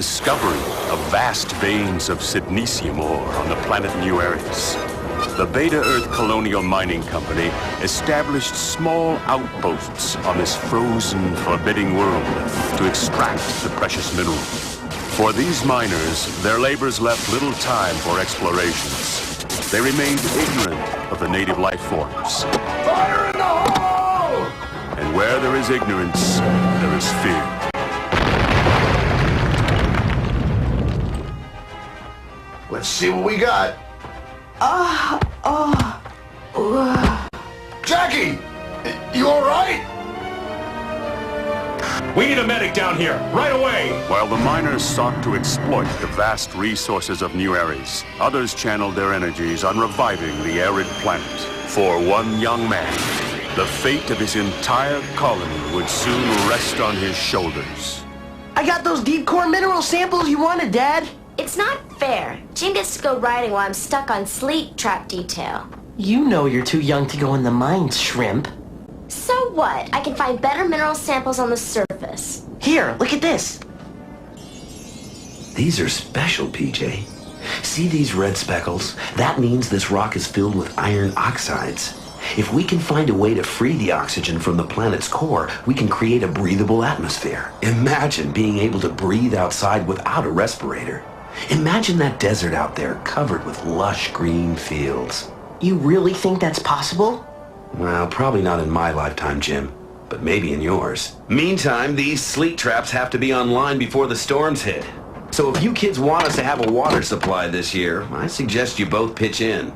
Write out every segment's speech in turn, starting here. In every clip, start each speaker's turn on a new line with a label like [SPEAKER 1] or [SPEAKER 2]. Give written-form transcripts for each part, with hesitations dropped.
[SPEAKER 1] discovery of vast veins of Sydnesium ore on the planet New Ares, the Beta Earth Colonial Mining Company established small outposts on this frozen, forbidding world to extract the precious mineral. For these miners, their labors left little time for explorations. They remained ignorant of the native life forms.
[SPEAKER 2] Fire in the hole!
[SPEAKER 1] And where there is ignorance, there is fear.
[SPEAKER 2] Let's see what we got. Jackie! You all right?
[SPEAKER 3] We need a medic down here, right away!
[SPEAKER 1] While the miners sought to exploit the vast resources of New Ares, others channeled their energies on reviving the arid planet. For one young man, the fate of his entire colony would soon rest on his shoulders.
[SPEAKER 4] I got those deep core mineral samples you wanted, Dad.
[SPEAKER 5] It's not fair. Jim gets to go riding while I'm stuck on sleep trap detail.
[SPEAKER 4] You know you're too young to go in the mines, Shrimp.
[SPEAKER 5] So what? I can find better mineral samples on the surface.
[SPEAKER 4] Here, look at this.
[SPEAKER 6] These are special, PJ. See these red speckles? That means this rock is filled with iron oxides. If we can find a way to free the oxygen from the planet's core, we can create a breathable atmosphere. Imagine being able to breathe outside without a respirator. Imagine that desert out there covered with lush green fields.
[SPEAKER 4] You really think that's possible?
[SPEAKER 6] Well, probably not in my lifetime, Jim, but maybe in yours. Meantime, these sleet traps have to be online before the storms hit. So if you kids want us to have a water supply this year, I suggest you both pitch in.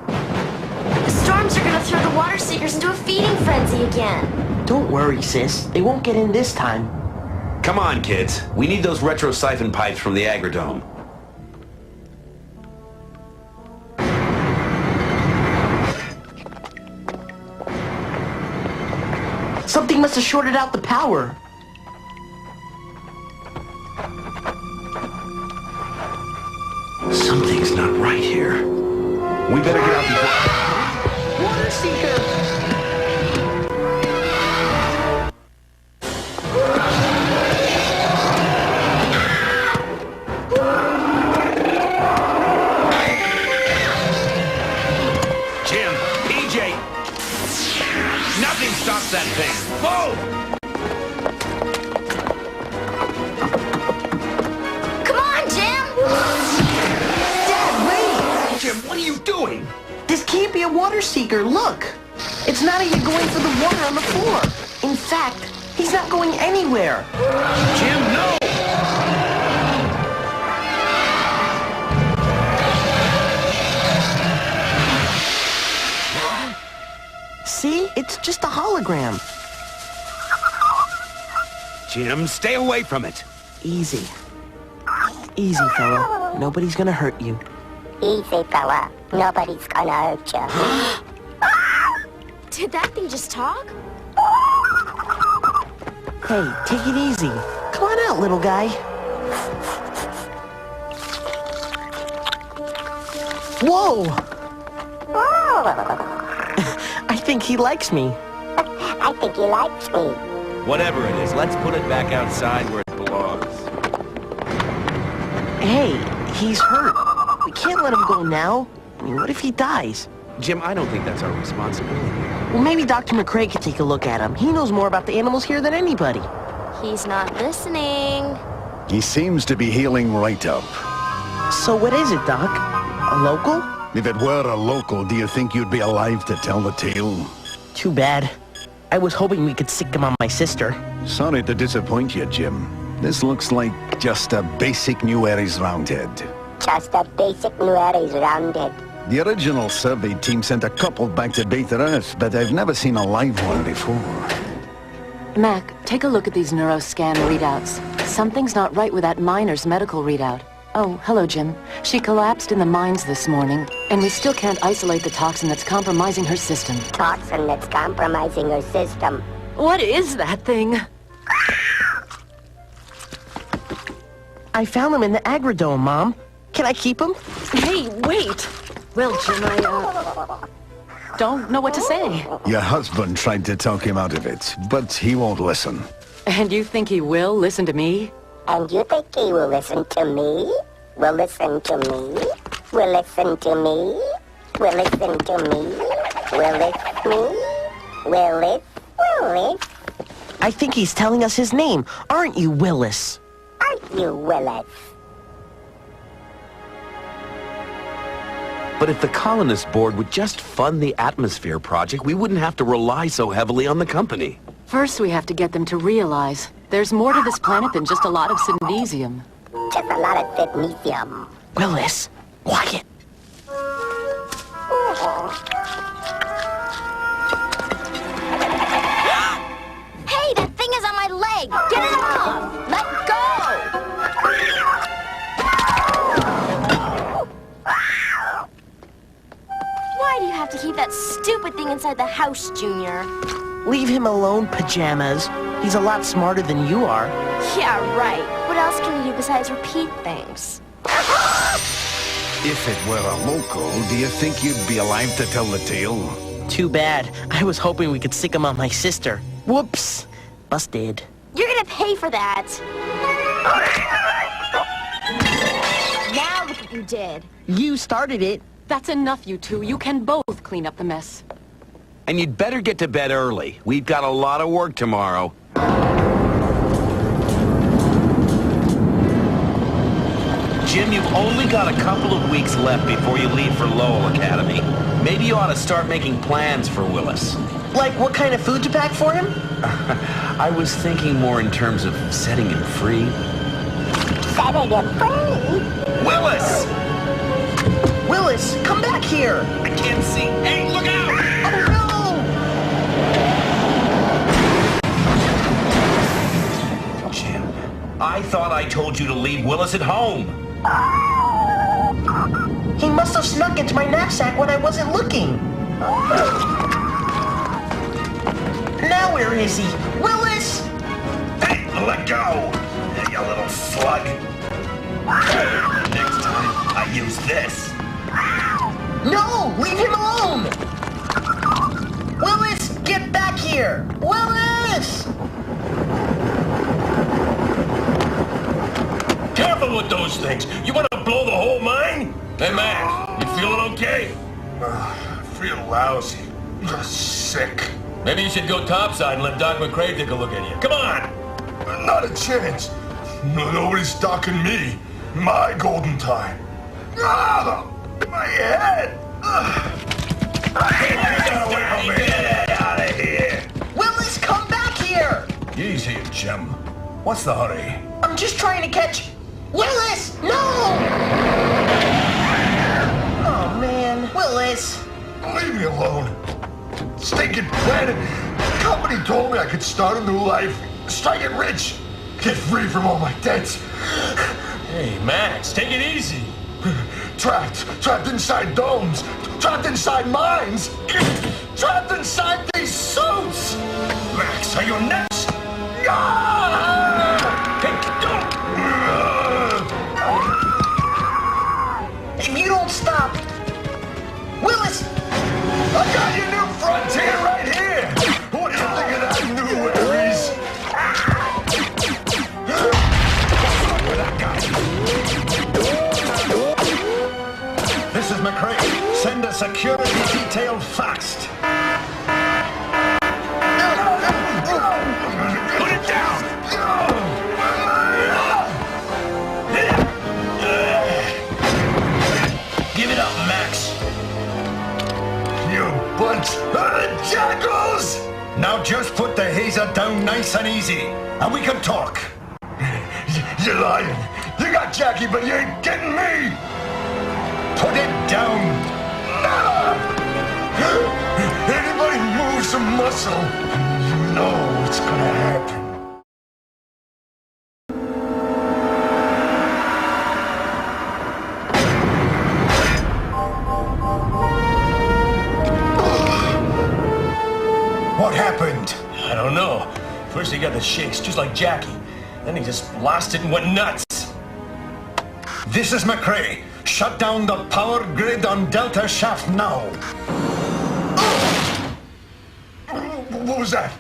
[SPEAKER 5] The storms are gonna throw the water seekers into a feeding frenzy again.
[SPEAKER 4] Don't worry, sis. They won't get in this time.
[SPEAKER 6] Come on, kids. We need those retro siphon pipes from the Agrodome.
[SPEAKER 4] Something must have shorted out the power.
[SPEAKER 6] Something's not right here. We better get out before...
[SPEAKER 4] Water seeker!
[SPEAKER 3] Jim, PJ! Nothing stops that thing! Whoa!
[SPEAKER 5] Come on, Jim!
[SPEAKER 4] Dad, wait!
[SPEAKER 3] Jim, what are you doing?
[SPEAKER 4] This can't be a water seeker, look! It's not even going for the water on the floor. In fact, he's not going anywhere.
[SPEAKER 3] Jim, no!
[SPEAKER 4] See? It's just a hologram.
[SPEAKER 3] Jim, stay away from it.
[SPEAKER 4] Easy. Easy, fella. Nobody's gonna hurt you.
[SPEAKER 7] Easy, fella. Nobody's gonna hurt you.
[SPEAKER 5] Did that thing just talk?
[SPEAKER 4] Hey, take it easy. Come on out, little guy. Whoa! I think he likes me.
[SPEAKER 7] I think he likes me.
[SPEAKER 3] Whatever it is, let's put it back outside where it belongs.
[SPEAKER 4] Hey, he's hurt. We can't let him go now. I mean, what if he dies?
[SPEAKER 3] Jim, I don't think that's our responsibility.
[SPEAKER 4] Well, maybe Dr. McCrae could take a look at him. He knows more about the animals here than anybody.
[SPEAKER 5] He's not listening.
[SPEAKER 8] He seems to be healing right up.
[SPEAKER 4] So what is it, Doc? A local?
[SPEAKER 8] If it were a local, do you think you'd be alive to tell the tale?
[SPEAKER 4] Too bad. I was hoping we could sick him on my sister.
[SPEAKER 8] Sorry to disappoint you, Jim. This looks like just a basic New Ares roundhead.
[SPEAKER 7] Just a basic New Ares roundhead.
[SPEAKER 8] The original survey team sent a couple back to Beta Earth, but I've never seen a live one before.
[SPEAKER 9] Mac, take a look at these neuroscan readouts. Something's not right with that miner's medical readout. Oh, hello, Jim. She collapsed in the mines this morning, and we still can't isolate the toxin that's compromising her system.
[SPEAKER 7] Toxin that's compromising her system.
[SPEAKER 9] What is that thing?
[SPEAKER 4] I found him in the Agrodome, Mom. Can I keep him?
[SPEAKER 9] Hey, wait! Well, Jim, I, don't know what to say.
[SPEAKER 8] Your husband tried to talk him out of it, but he won't listen.
[SPEAKER 9] And you think he will listen to me?
[SPEAKER 7] And you think he will listen to me? Will listen to me? Will listen to me? Will listen to me? Will it me? Will it? Will it?
[SPEAKER 4] I think he's telling us his name. Aren't you, Willis?
[SPEAKER 7] Aren't you, Willis?
[SPEAKER 6] But if the colonist board would just fund the atmosphere project, we wouldn't have to rely so heavily on the company.
[SPEAKER 9] First, we have to get them to realize there's more to this planet than just a lot of cynesium.
[SPEAKER 7] Just a lot of cynesium.
[SPEAKER 4] Willis, quiet.
[SPEAKER 5] Hey, that thing is on my leg! Get it off! Let go! Why do you have to keep that stupid thing inside the house, Junior?
[SPEAKER 4] Leave him alone, Pajamas. He's a lot smarter than you are.
[SPEAKER 5] Yeah, right. What else can you do besides repeat things?
[SPEAKER 8] If it were a local, do you think you'd be alive to tell the tale?
[SPEAKER 4] Too bad. I was hoping we could sick him on my sister. Whoops. Busted.
[SPEAKER 5] You're gonna pay for that. Now look what you did.
[SPEAKER 4] You started it.
[SPEAKER 9] That's enough, you two. You can both clean up the mess.
[SPEAKER 6] And you'd better get to bed early. We've got a lot of work tomorrow. Jim, you've only got a couple of weeks left before you leave for Lowell Academy. Maybe you ought to start making plans for Willis.
[SPEAKER 4] Like what kind of food to pack for him?
[SPEAKER 6] I was thinking more in terms of setting him free.
[SPEAKER 7] Setting him free?
[SPEAKER 6] Willis!
[SPEAKER 4] Willis, come back here!
[SPEAKER 6] I can't see. Hey, look out!
[SPEAKER 4] Oh,
[SPEAKER 6] Jim, I thought I told you to leave Willis at home.
[SPEAKER 4] no! He must have snuck into my knapsack when I wasn't looking. Now where is he? Willis!
[SPEAKER 2] Hey, let go! You little slug. Next time, I use this.
[SPEAKER 4] No! Leave him alone! Willis, get back here! Willis!
[SPEAKER 10] Careful with those things. You want to blow the whole mine? Hey, man, you feeling okay?
[SPEAKER 2] I feel lousy. Just sick.
[SPEAKER 10] Maybe you should go topside and let Doc McCrae take a look at you. Come on!
[SPEAKER 2] Not a chance. Nobody's stalking me. My golden time. Ah! My head! Get away from me! Get out of here!
[SPEAKER 4] Willis, come back here!
[SPEAKER 2] Easy, Jim. What's the hurry?
[SPEAKER 4] I'm just trying to catch... Willis! No! Oh, man. Willis!
[SPEAKER 2] Leave me alone. Stinking planet. The company told me I could start a new life. Strike it rich. Get free from all my debts.
[SPEAKER 10] Hey, Max, take it easy.
[SPEAKER 2] Trapped inside domes. Trapped inside mines. Trapped inside these suits. Max, are you nuts? Hey, don't.
[SPEAKER 4] If you don't stop... Willis!
[SPEAKER 2] I got your new frontier right here. What do you think of that new Aries?
[SPEAKER 8] This is McCrae. Send a security detail fast.
[SPEAKER 2] Put it down!
[SPEAKER 10] Give it up, Max.
[SPEAKER 2] You bunch of jackals!
[SPEAKER 8] Now just put the hazer down nice and easy, and we can talk.
[SPEAKER 2] You're lying. You got Jackie, but you ain't getting me!
[SPEAKER 8] Put it down.
[SPEAKER 2] Anybody moves a muscle, you know what's gonna happen.
[SPEAKER 8] What happened?
[SPEAKER 10] I don't know. First he got the shakes, just like Jackie. Then he just lost it and went nuts.
[SPEAKER 8] This is McCrae. Shut down the power grid on Delta Shaft now.
[SPEAKER 2] What was that?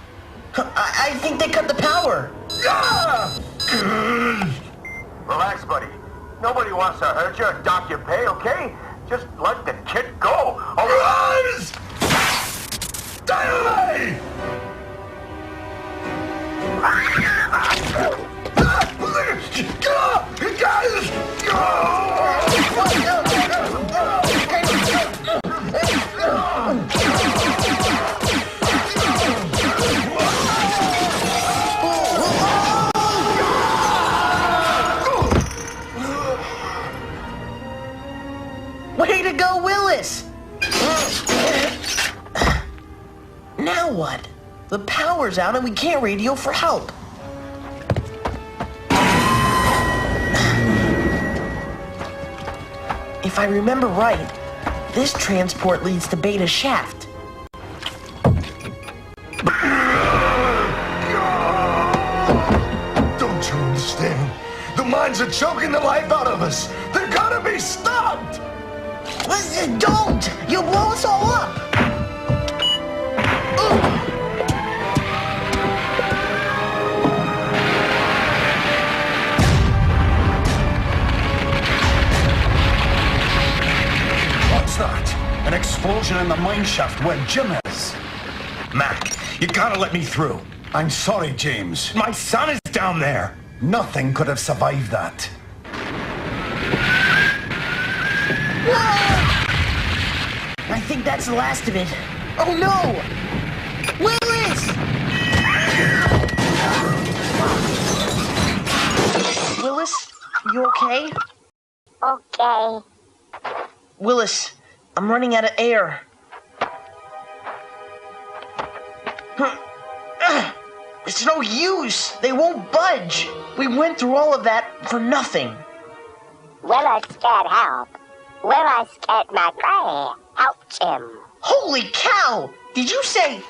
[SPEAKER 4] I think they cut the power.
[SPEAKER 2] Ah! Relax, buddy. Nobody wants to hurt you or dock your pay, okay? Just let the kid go. Arise! Die!
[SPEAKER 4] Way to go, Willis! Now what? The power's out and we can't radio for help. If I remember right, this transport leads to Beta Shaft.
[SPEAKER 2] Don't you understand? The mines are choking the life out of us. They're gonna be stopped!
[SPEAKER 4] Don't! You'll blow us all up!
[SPEAKER 2] What's that? An explosion in the mine shaft where Jim is. Mac, you gotta let me through. I'm sorry, James. My son is down there. Nothing could have survived that.
[SPEAKER 4] I think that's the last of it. Oh no! Willis! Willis, you okay?
[SPEAKER 7] Okay.
[SPEAKER 4] Willis, I'm running out of air. It's no use. They won't budge. We went through all of that for nothing.
[SPEAKER 7] Willis can't help. Willis can't help Jim.
[SPEAKER 4] Holy cow! Did you say...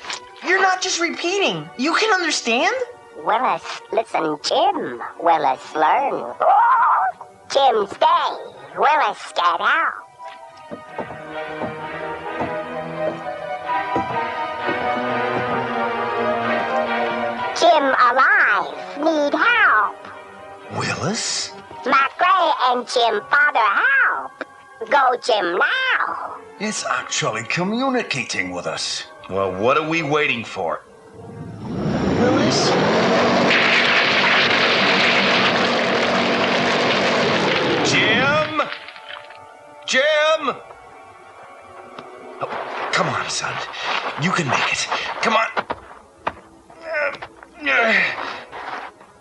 [SPEAKER 4] You're not just repeating. You can understand?
[SPEAKER 7] Willis, listen, Jim. Willis, learn. Jim, stay. Willis can't help. Jim alive. Need help.
[SPEAKER 2] Willis?
[SPEAKER 7] McRae and Jim father help. Go, Jim, now.
[SPEAKER 2] It's actually communicating with us.
[SPEAKER 3] Well, what are we waiting for?
[SPEAKER 4] Willis?
[SPEAKER 3] Jim? Jim? Oh, come on, son. You can make it. Come on.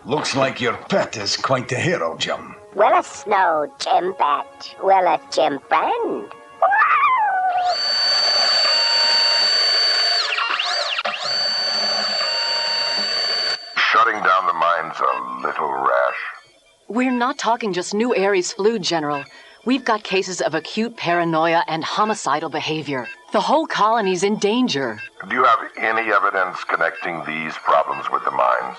[SPEAKER 2] Looks like your pet is quite the hero, Jim.
[SPEAKER 7] Willis no Jim pet. Willis Jim friend.
[SPEAKER 11] Shutting down the mine's a little rash.
[SPEAKER 9] We're not talking just new Ares flu, General. We've got cases of acute paranoia and homicidal behavior. The whole colony's in danger.
[SPEAKER 11] Do you have any evidence connecting these problems with the mines?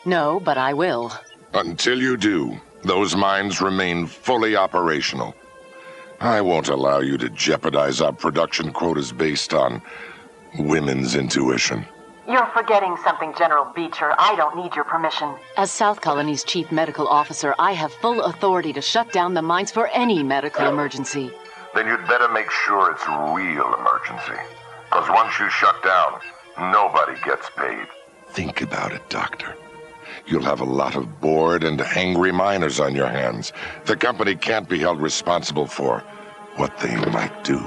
[SPEAKER 9] No, but I will.
[SPEAKER 11] Until you do, those mines remain fully operational. I won't allow you to jeopardize our production quotas based on women's intuition.
[SPEAKER 9] You're forgetting something, General Beecher. I don't need your permission. As South Colony's chief medical officer, I have full authority to shut down the mines for any medical emergency.
[SPEAKER 11] Then you'd better make sure it's a real emergency. Because once you shut down, nobody gets paid. Think about it, Doctor. You'll have a lot of bored and angry miners on your hands. The company can't be held responsible for what they might do.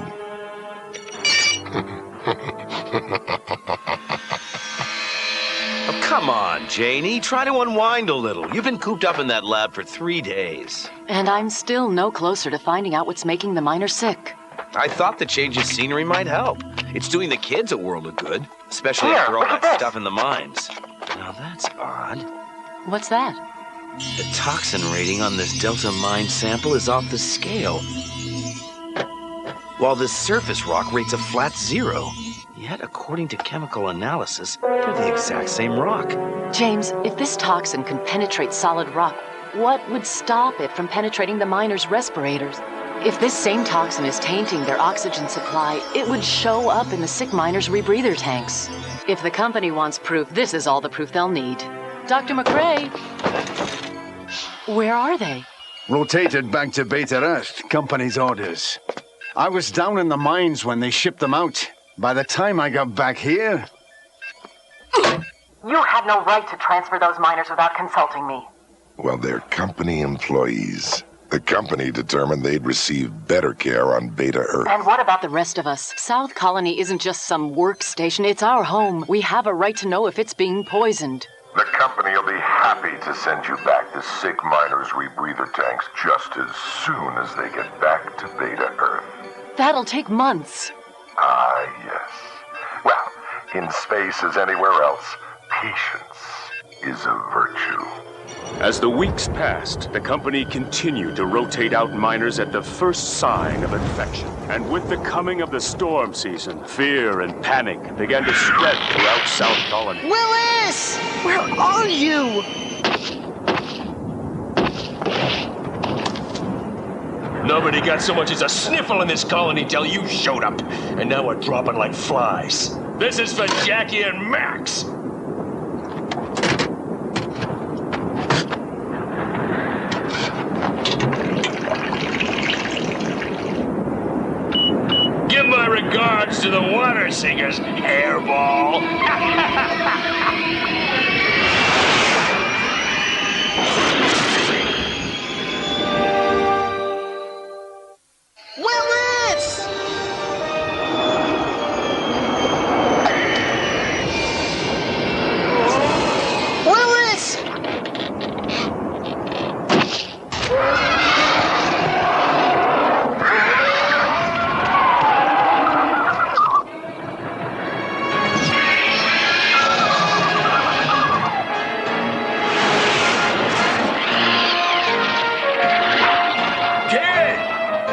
[SPEAKER 3] Oh, come on, Janie. Try to unwind a little. You've been cooped up in that lab for 3 days.
[SPEAKER 9] And I'm still no closer to finding out what's making the miners sick.
[SPEAKER 3] I thought the change of scenery might help. It's doing the kids a world of good, especially after all that stuff in the mines. Now that's odd.
[SPEAKER 9] What's that?
[SPEAKER 3] The toxin rating on this Delta mine sample is off the scale, while this surface rock rates a flat 0. Yet, according to chemical analysis, they're the exact same rock.
[SPEAKER 9] James, if this toxin can penetrate solid rock, what would stop it from penetrating the miners' respirators? If this same toxin is tainting their oxygen supply, it would show up in the sick miners' rebreather tanks. If the company wants proof, this is all the proof they'll need. Dr. McRae! Where are they?
[SPEAKER 8] Rotated back to Beta Earth, company's orders. I was down in the mines when they shipped them out. By the time I got back here...
[SPEAKER 12] You had no right to transfer those miners without consulting me.
[SPEAKER 11] Well, they're company employees. The company determined they'd receive better care on Beta Earth.
[SPEAKER 9] And what about the rest of us? South Colony isn't just some workstation, it's our home. We have a right to know if it's being poisoned.
[SPEAKER 11] The company will be happy to send you back the sick miners' rebreather tanks just as soon as they get back to Beta Earth.
[SPEAKER 9] That'll take months.
[SPEAKER 11] Ah, yes. Well, in space as anywhere else, patience is a virtue.
[SPEAKER 1] As the weeks passed, the company continued to rotate out miners at the first sign of infection. And with the coming of the storm season, fear and panic began to spread throughout South Colony.
[SPEAKER 4] Willis! Where are you?
[SPEAKER 10] Nobody got so much as a sniffle in this colony till you showed up. And now we're dropping like flies. This is for Jackie and Max. Give my regards to the water singers, hairball.
[SPEAKER 4] Willis! Willis!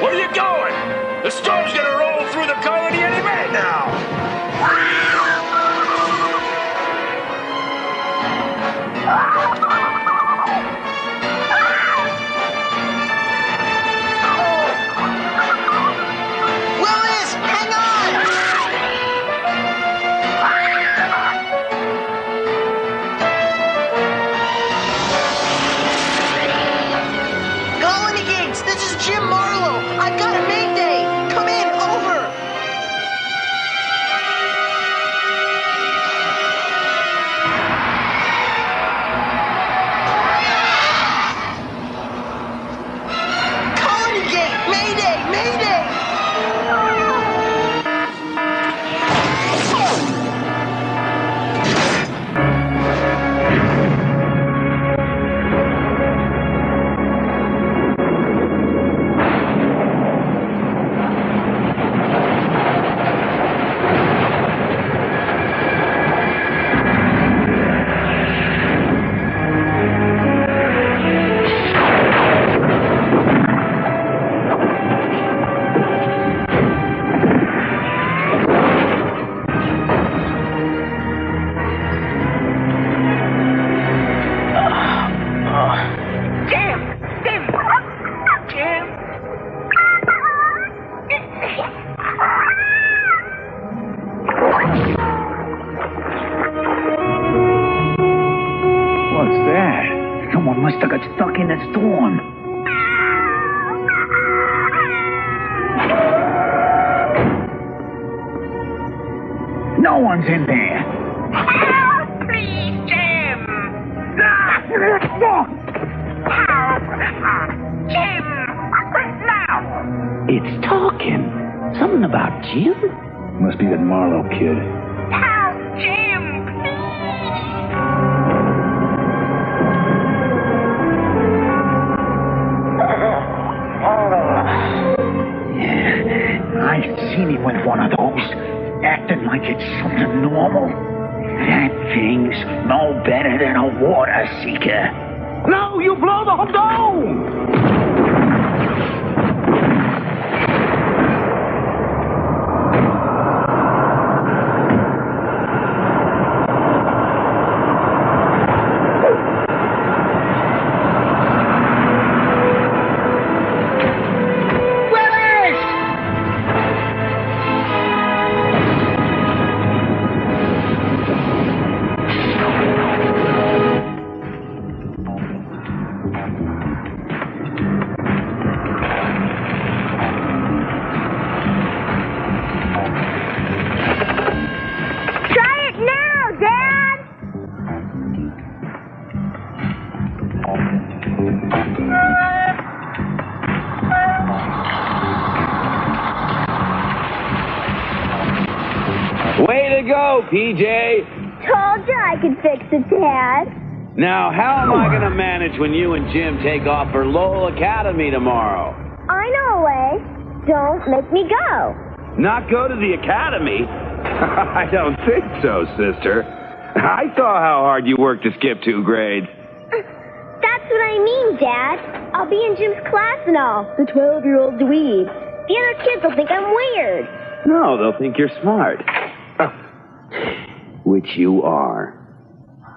[SPEAKER 10] Where you going? The storm's gonna roll through the colony any minute now.
[SPEAKER 4] Willis, hang on! Colony Gates, this is Jim Marlowe. I've got a mayday. Come in, over. Colony Gate, mayday, mayday.
[SPEAKER 13] What's that? Someone must have got stuck in the storm. No one's in there.
[SPEAKER 14] Help, please, Jim! Help! Jim! Now!
[SPEAKER 13] It's talking. Something about Jim? Must be that Marlowe kid.
[SPEAKER 14] Help, Jim!
[SPEAKER 13] Yeah, I've seen him with one of those, acting like it's something normal. That thing's no better than a water seeker. No, you blow the whole dome!
[SPEAKER 15] go, PJ.
[SPEAKER 16] Told you I could fix it, Dad.
[SPEAKER 15] Now, how am I going to manage when you and Jim take off for Lowell Academy tomorrow?
[SPEAKER 16] I know a way. Don't make me go.
[SPEAKER 15] Not go to the academy? I don't think so, sister. I saw how hard you worked to skip 2 grades.
[SPEAKER 16] That's what I mean, Dad. I'll be in Jim's class and all. The 12-year-old dweeb. The other kids will think I'm weird.
[SPEAKER 15] No, they'll think you're smart. Which you are.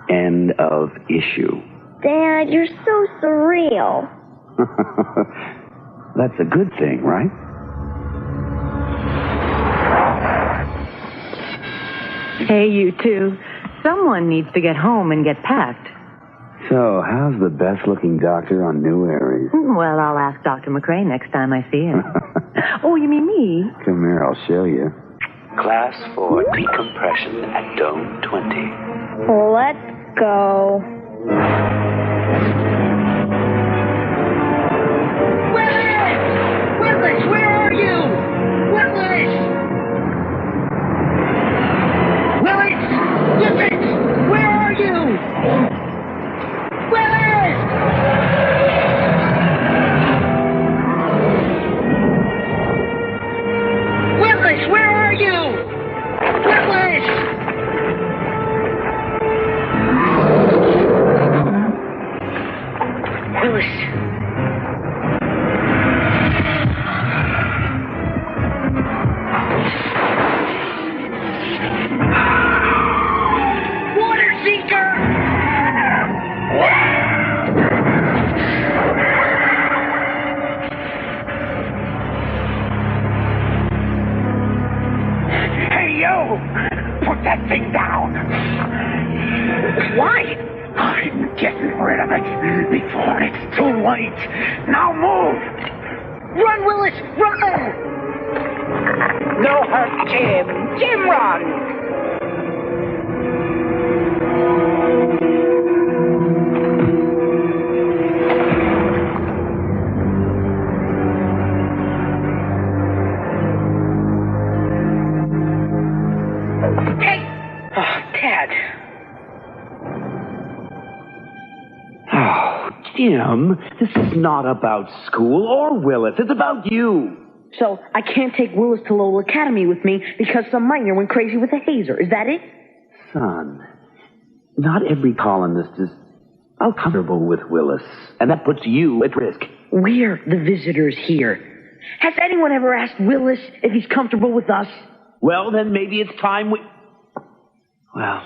[SPEAKER 15] End of issue.
[SPEAKER 16] Dad, you're so surreal.
[SPEAKER 15] That's a good thing, right?
[SPEAKER 17] Hey, you two. Someone needs to get home and get packed.
[SPEAKER 15] So, how's the best-looking doctor on New Aries?
[SPEAKER 17] Well, I'll ask Dr. McRae next time I see him. Oh, you mean me?
[SPEAKER 15] Come here, I'll show you.
[SPEAKER 6] Class for decompression at Dome 20.
[SPEAKER 16] Let's go.
[SPEAKER 14] Willis, where are you? Willis! Willis! Willis! Where are you? Willis! Willis, where are you? Willis! Willis. Water seeker!
[SPEAKER 13] Hey, you! Put that thing down!
[SPEAKER 14] Why?
[SPEAKER 13] I'm getting rid of it before it's too late. Now move!
[SPEAKER 14] Run, Willis! Run!
[SPEAKER 13] No hurt, Jim! Jim, run!
[SPEAKER 14] Hey!
[SPEAKER 13] Oh, Ted.
[SPEAKER 15] Oh, Jim, this is not about school or Willis. It's about you.
[SPEAKER 18] So I can't take Willis to Lowell Academy with me because some minor went crazy with a hazer. Is that it?
[SPEAKER 15] Son, not every colonist is comfortable with Willis, and that puts you at risk.
[SPEAKER 18] We're the visitors here. Has anyone ever asked Willis if he's comfortable with us?
[SPEAKER 15] Well, then maybe it's time we... Well,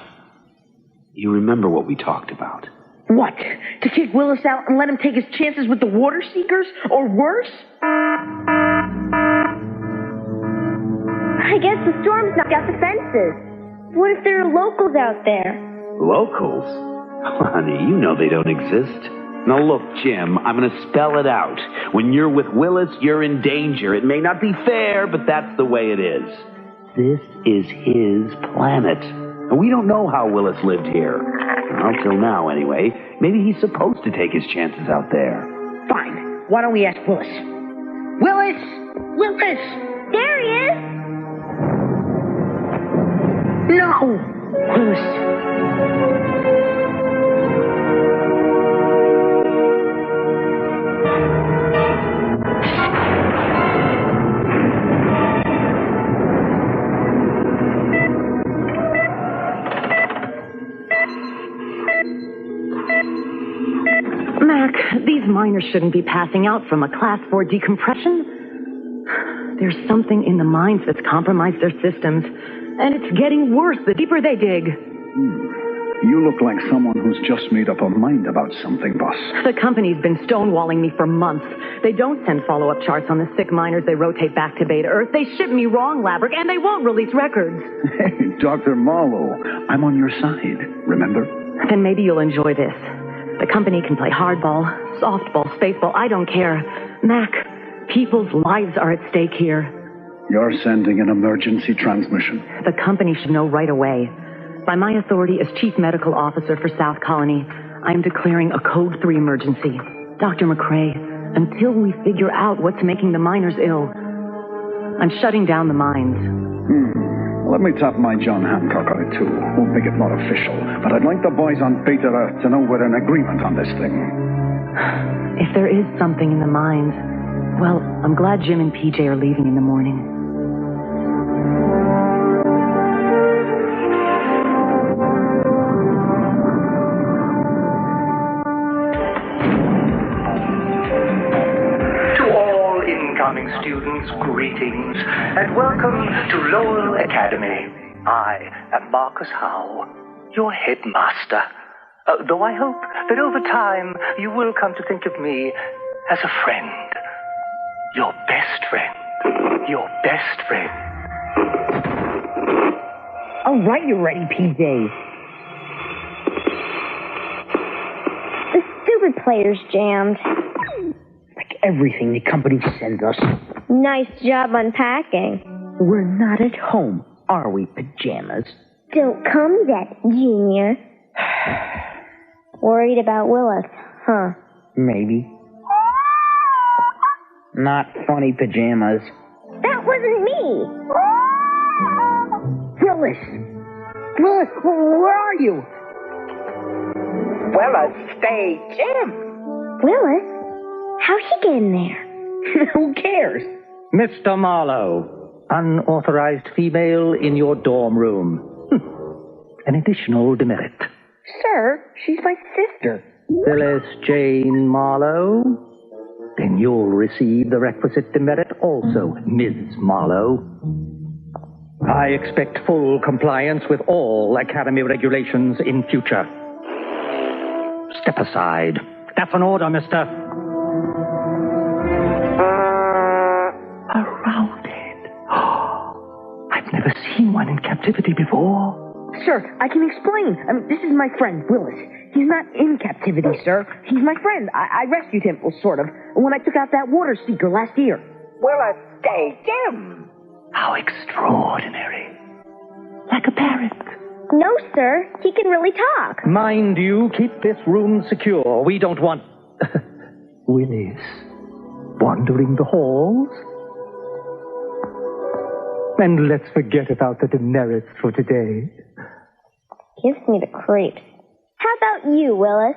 [SPEAKER 15] you remember what we talked about.
[SPEAKER 18] What? To kick Willis out and let him take his chances with the water seekers? Or worse?
[SPEAKER 16] I guess the storm's knocked out the fences. What if there are locals out there?
[SPEAKER 15] Locals? Honey, you know they don't exist. Now look, Jim, I'm going to spell it out. When you're with Willis, you're in danger. It may not be fair, but that's the way it is. This is his planet. And we don't know how Willis lived here. Well, till now, anyway. Maybe he's supposed to take his chances out there.
[SPEAKER 18] Fine. Why don't we ask Willis? Willis! Willis!
[SPEAKER 16] There he is!
[SPEAKER 18] No! Willis.
[SPEAKER 9] Mac, these miners shouldn't be passing out from a class 4 decompression. There's something in the mines that's compromised their systems, and it's getting worse the deeper they dig.
[SPEAKER 19] You look like someone who's just made up her mind about something, boss.
[SPEAKER 9] The company's been stonewalling me for months. They don't send follow-up charts on the sick miners they rotate back to Beta Earth. They ship me wrong, Labrick, and they won't release records.
[SPEAKER 19] Hey, Dr. Marlowe, I'm on your side, remember?
[SPEAKER 9] Then maybe you'll enjoy this. The company can play hardball, softball, spaceball, I don't care. Mac, people's lives are at stake here.
[SPEAKER 19] You're sending an emergency transmission.
[SPEAKER 9] The company should know right away. By my authority as Chief Medical Officer for South Colony, I am declaring a Code 3 emergency. Dr. McRae, until we figure out what's making the miners ill, I'm shutting down the mines.
[SPEAKER 19] Let me tap my John Hancock on it, too. Won't make it more official, but I'd like the boys on Beta Earth to know we're in agreement on this thing.
[SPEAKER 17] If there is something in the mines, well, I'm glad Jim and PJ are leaving in the morning.
[SPEAKER 20] Students, greetings, and welcome to Lowell Academy. I am Marcus Howe, your headmaster. Though I hope that over time you will come to think of me as a friend. Your best friend. Your best friend.
[SPEAKER 18] All right, you're ready, PJ.
[SPEAKER 16] The stupid player's jammed.
[SPEAKER 18] Like everything the company sends us.
[SPEAKER 16] Nice job unpacking.
[SPEAKER 18] We're not at home, are we, pajamas?
[SPEAKER 16] Don't come that, Junior. Worried about Willis, huh?
[SPEAKER 18] Maybe. Not funny, pajamas.
[SPEAKER 16] That wasn't me!
[SPEAKER 18] Willis! Willis, where are you?
[SPEAKER 14] Willis, stay, Jim.
[SPEAKER 16] Willis? How'd he get in there?
[SPEAKER 18] Who cares?
[SPEAKER 20] Mr. Marlowe, unauthorized female in your dorm room. An additional demerit.
[SPEAKER 18] Sir, she's my sister.
[SPEAKER 20] Phyllis Jane Marlowe? Then you'll receive the requisite demerit also, Ms. Marlowe. I expect full compliance with all Academy regulations in future. Step aside. That's an order, mister. A roundhead. I've never seen one in captivity before.
[SPEAKER 18] Sir, I can explain. This is my friend, Willis. He's not in captivity, sir. He's my friend. I rescued him, well, sort of, when I took out that water seeker last year.
[SPEAKER 14] Willis, stay, Jim.
[SPEAKER 20] How extraordinary. Like a parrot.
[SPEAKER 16] No, sir. He can really talk.
[SPEAKER 20] Mind you, keep this room secure. We don't want... Willis wandering the halls. And let's forget about the demerits for today.
[SPEAKER 16] Gives me the creeps. How about you, Willis?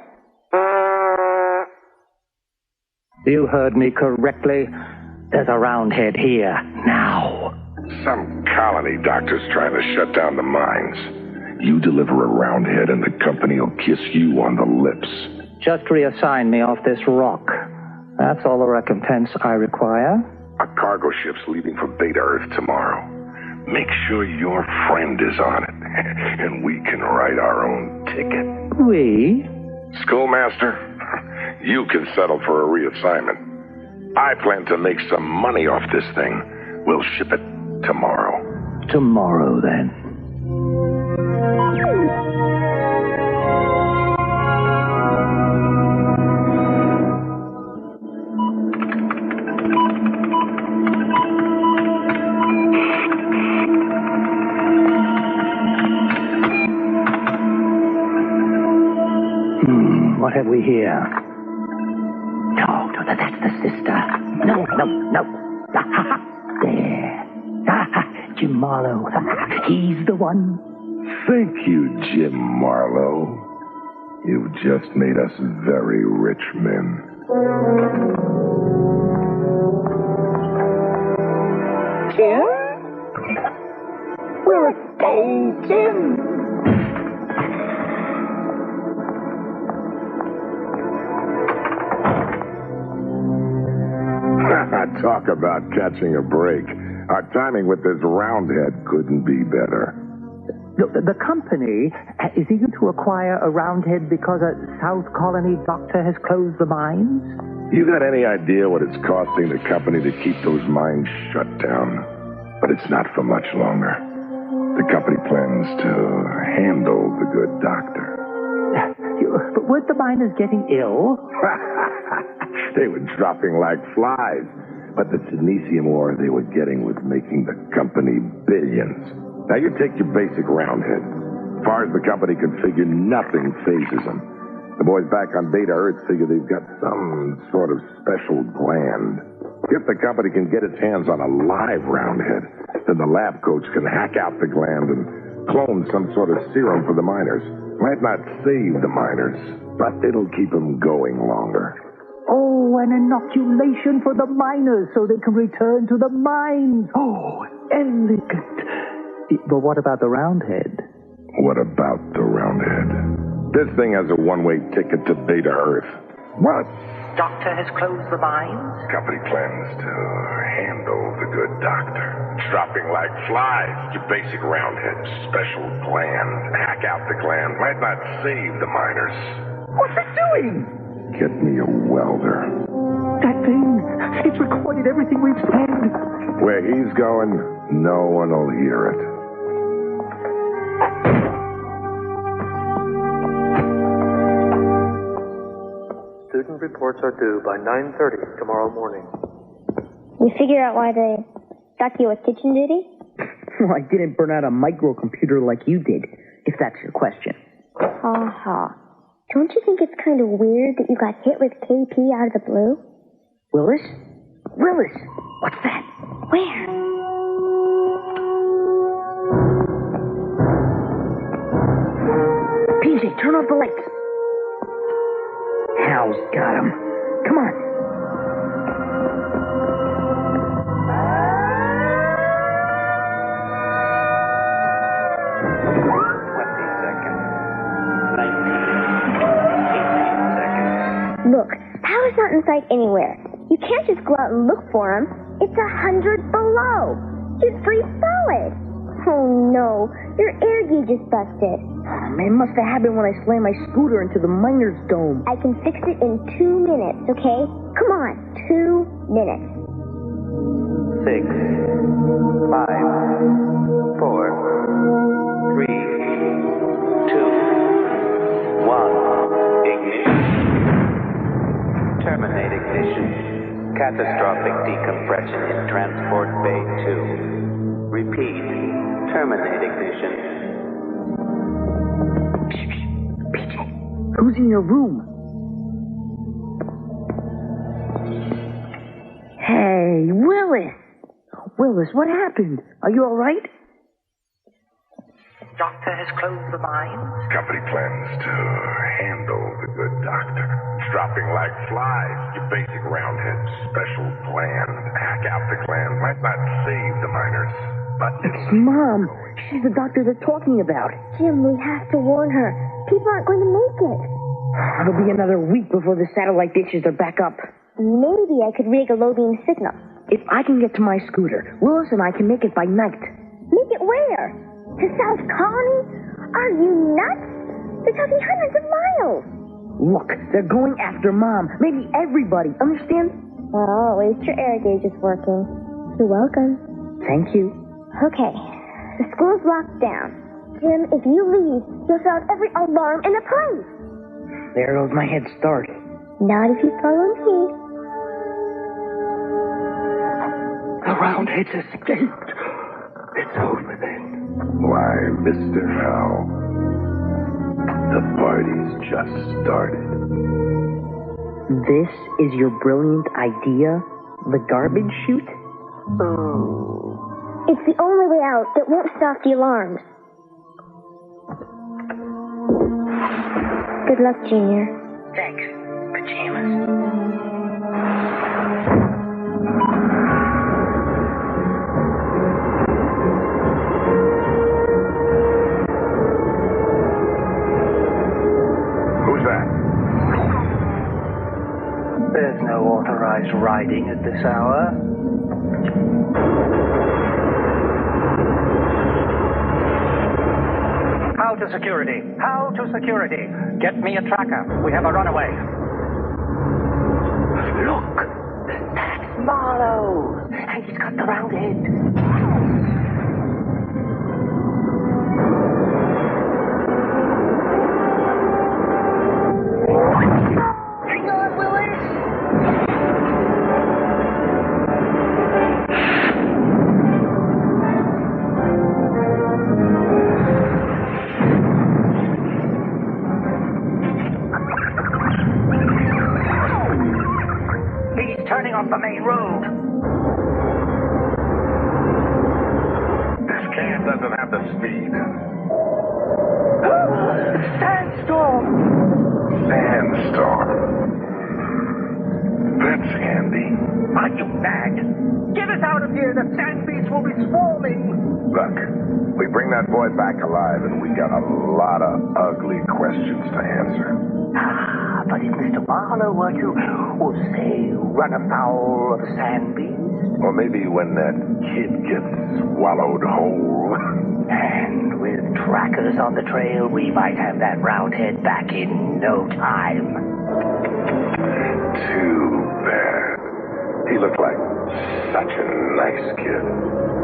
[SPEAKER 20] You heard me correctly. There's a roundhead here, now.
[SPEAKER 11] Some colony doctor's trying to shut down the mines. You deliver a roundhead and the company will kiss you on the lips.
[SPEAKER 20] Just reassign me off this rock. That's all the recompense I require.
[SPEAKER 11] A cargo ship's leaving for Beta Earth tomorrow. Make sure your friend is on it, and we can write our own ticket.
[SPEAKER 20] We?
[SPEAKER 11] Schoolmaster, you can settle for a reassignment. I plan to make some money off this thing. We'll ship it tomorrow.
[SPEAKER 20] Tomorrow, then. What have we here? No, that's the sister. No. There. Jim Marlowe. He's the one.
[SPEAKER 11] Thank you, Jim Marlowe. You've just made us very rich men.
[SPEAKER 14] Jim? Willis, stay, Jim.
[SPEAKER 11] Talk about catching a break. Our timing with this roundhead couldn't be better.
[SPEAKER 20] The company is eager to acquire a roundhead because a South Colony doctor has closed the mines?
[SPEAKER 11] You got any idea what it's costing the company to keep those mines shut down? But it's not for much longer. The company plans to handle the good doctor.
[SPEAKER 20] But weren't the miners getting ill?
[SPEAKER 11] They were dropping like flies. But the technetium ore they were getting was making the company billions. Now you take your basic roundhead. As far as the company can figure, nothing phases them. The boys back on Beta Earth figure they've got some sort of special gland. If the company can get its hands on a live roundhead, the The lab coach can hack out the gland and clone some sort of serum for the miners. Might not save the miners, but it'll keep them going longer.
[SPEAKER 13] Oh, an inoculation for the miners so they can return to the mines. Oh, elegant. But what about the Roundhead?
[SPEAKER 11] What about the Roundhead? This thing has a one-way ticket to Beta Earth. What?
[SPEAKER 20] Doctor has closed the mines?
[SPEAKER 11] Company plans to handle the good doctor. Dropping like flies, your basic Roundhead special plan. Hack out the gland. Might not save the miners.
[SPEAKER 13] What's it doing?
[SPEAKER 11] Get me a welder.
[SPEAKER 13] That thing, it's recorded everything we've said.
[SPEAKER 11] Where he's going, no one will hear it.
[SPEAKER 21] Student reports are due by 9:30 tomorrow morning.
[SPEAKER 16] You figure out why they stuck you with kitchen duty?
[SPEAKER 18] Well, I didn't burn out a microcomputer like you did, if that's your question.
[SPEAKER 16] Ha. Don't you think it's kind of weird that you got hit with KP out of the blue?
[SPEAKER 18] Willis? Willis! What's that?
[SPEAKER 16] Where?
[SPEAKER 18] PJ, turn off the lights. Hal's got him. Come on.
[SPEAKER 16] Look, power's not in sight anywhere. You can't just go out and look for him. It's 100 below. He's freeze solid. Oh no, your air gauge is busted.
[SPEAKER 18] Oh, man, it must have happened when I slammed my scooter into the miner's dome.
[SPEAKER 16] I can fix it in 2 minutes, okay? Come on, 2 minutes.
[SPEAKER 20] 6, 5, 4, 3, 2, 1. Ignition. Terminate ignition. Catastrophic decompression in Transport Bay 2. Repeat. Terminate ignition.
[SPEAKER 18] PJ, who's in your room? Hey, Willis! Willis, what happened? Are you all right?
[SPEAKER 20] Doctor has closed the mines?
[SPEAKER 11] Company plans to handle the good doctor. Dropping like flies, your basic Roundhead special plan. Hack out the gland. Might not save the miners, but
[SPEAKER 18] it's Mom. She's the doctor they're talking about.
[SPEAKER 16] Jim, we have to warn her. People aren't going to make it.
[SPEAKER 18] It'll be another week before the satellite dishes are back up.
[SPEAKER 16] Maybe I could rig a low-beam signal.
[SPEAKER 18] If I can get to my scooter, Willis and I can make it by night.
[SPEAKER 16] Make it where? To South Colony? Are you nuts? They're talking hundreds of miles.
[SPEAKER 18] Look, they're going after Mom. Maybe everybody. Understand?
[SPEAKER 16] Well, at least your air gauge is working. You're welcome.
[SPEAKER 18] Thank you.
[SPEAKER 16] Okay. The school's locked down. Jim, if you leave, you'll sound every alarm in the place.
[SPEAKER 18] There goes my head start.
[SPEAKER 16] Not if you follow me.
[SPEAKER 13] The Roundheads escaped. It's over then.
[SPEAKER 11] why, Mr. Hal, the party's just started.
[SPEAKER 18] This is your brilliant idea? The garbage chute?
[SPEAKER 16] It's the only way out that won't stop the alarms. Good luck, Junior.
[SPEAKER 18] Thanks. Pajamas.
[SPEAKER 20] There's no authorized riding at this hour. How to security? How to security? Get me a tracker. We have a runaway.
[SPEAKER 13] Look! That's Marlowe! And he's got the Roundhead.
[SPEAKER 20] Turning off the main road. Are you mad? Get us out of here. The sand beasts will be swarming.
[SPEAKER 11] Look, we bring that boy back alive, and we got a lot of ugly questions to answer.
[SPEAKER 20] Ah, but if Mr. Marlowe were to, say, run afoul of a sand beast?
[SPEAKER 11] Or maybe when that kid gets swallowed whole.
[SPEAKER 20] And with trackers on the trail, we might have that roundhead back in no time.
[SPEAKER 11] Too bad. He looked like such a nice kid.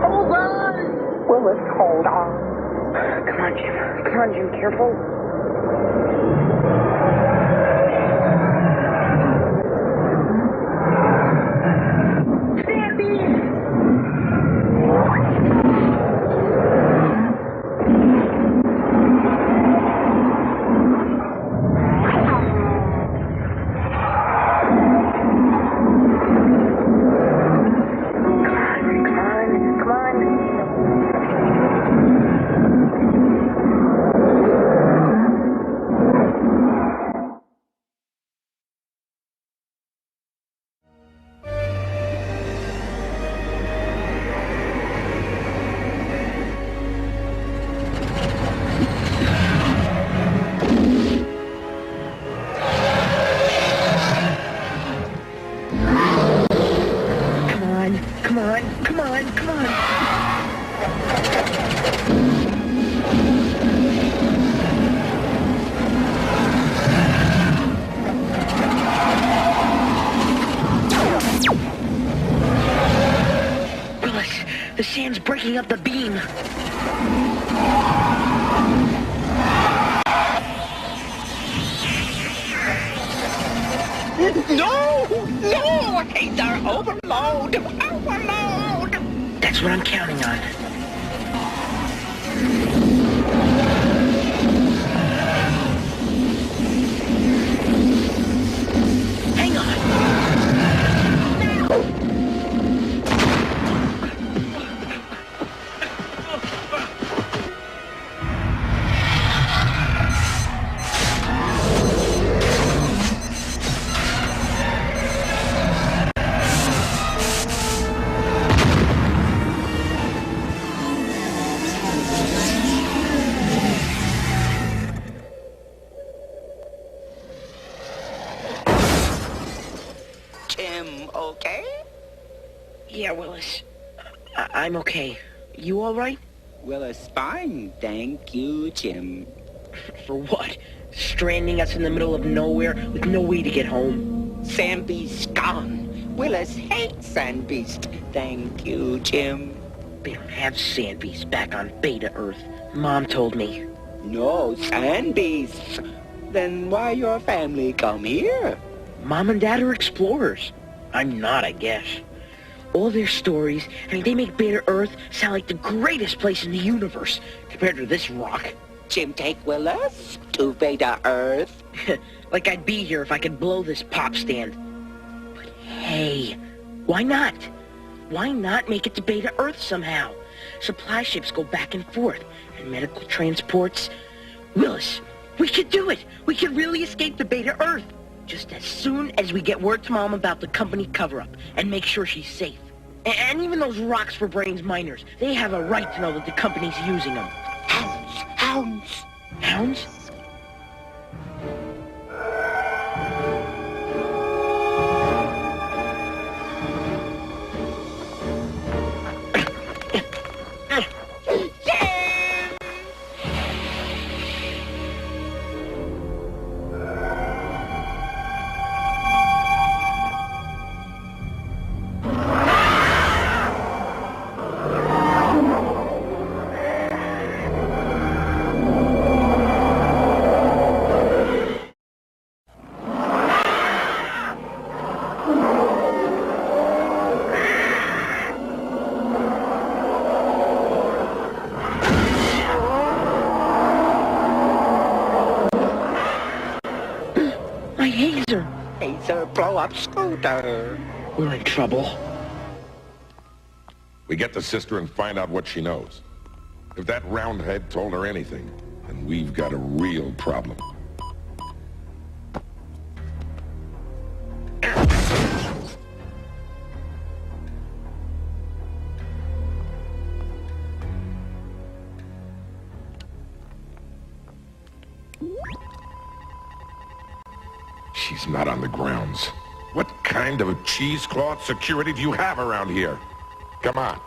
[SPEAKER 20] Hold on!
[SPEAKER 14] Willis, hold on.
[SPEAKER 18] Come on, Jim. Come on, Jim. Careful. The sand's breaking up the beam.
[SPEAKER 4] No! No! Hater overload! Overload!
[SPEAKER 18] That's what I'm counting on. Hang on!
[SPEAKER 4] Okay?
[SPEAKER 18] Yeah, Willis. I'm okay. You all right?
[SPEAKER 4] Willis, fine. Thank you, Jim.
[SPEAKER 18] For what? Stranding us in the middle of nowhere with no way to get home?
[SPEAKER 4] Sandbeast gone. Willis hates Sandbeast. Thank you, Jim.
[SPEAKER 18] They don't have Sandbeasts back on Beta Earth. Mom told me.
[SPEAKER 4] No Sandbeasts. Then why your family come here?
[SPEAKER 18] Mom and Dad are explorers. I'm not, I guess. All their stories, they make Beta Earth sound like the greatest place in the universe compared to this rock.
[SPEAKER 4] Jim, take Willis to Beta Earth.
[SPEAKER 18] Like I'd be here if I could blow this pop stand. But hey, why not? Why not make it to Beta Earth somehow? Supply ships go back and forth, and medical transports. Willis, we could do it! We could really escape to Beta Earth! Just as soon as we get word to Mom about the company cover-up and make sure she's safe. And even those Rocks for Brains miners, they have a right to know that the company's using them.
[SPEAKER 4] Hounds!
[SPEAKER 18] Hounds?
[SPEAKER 4] Blow-up scooter.
[SPEAKER 18] We're in trouble.
[SPEAKER 5] We get the sister and find out what she knows. If that roundhead told her anything, then we've got a real problem. She's not on the grounds. What kind of cheesecloth security do you have around here? Come on,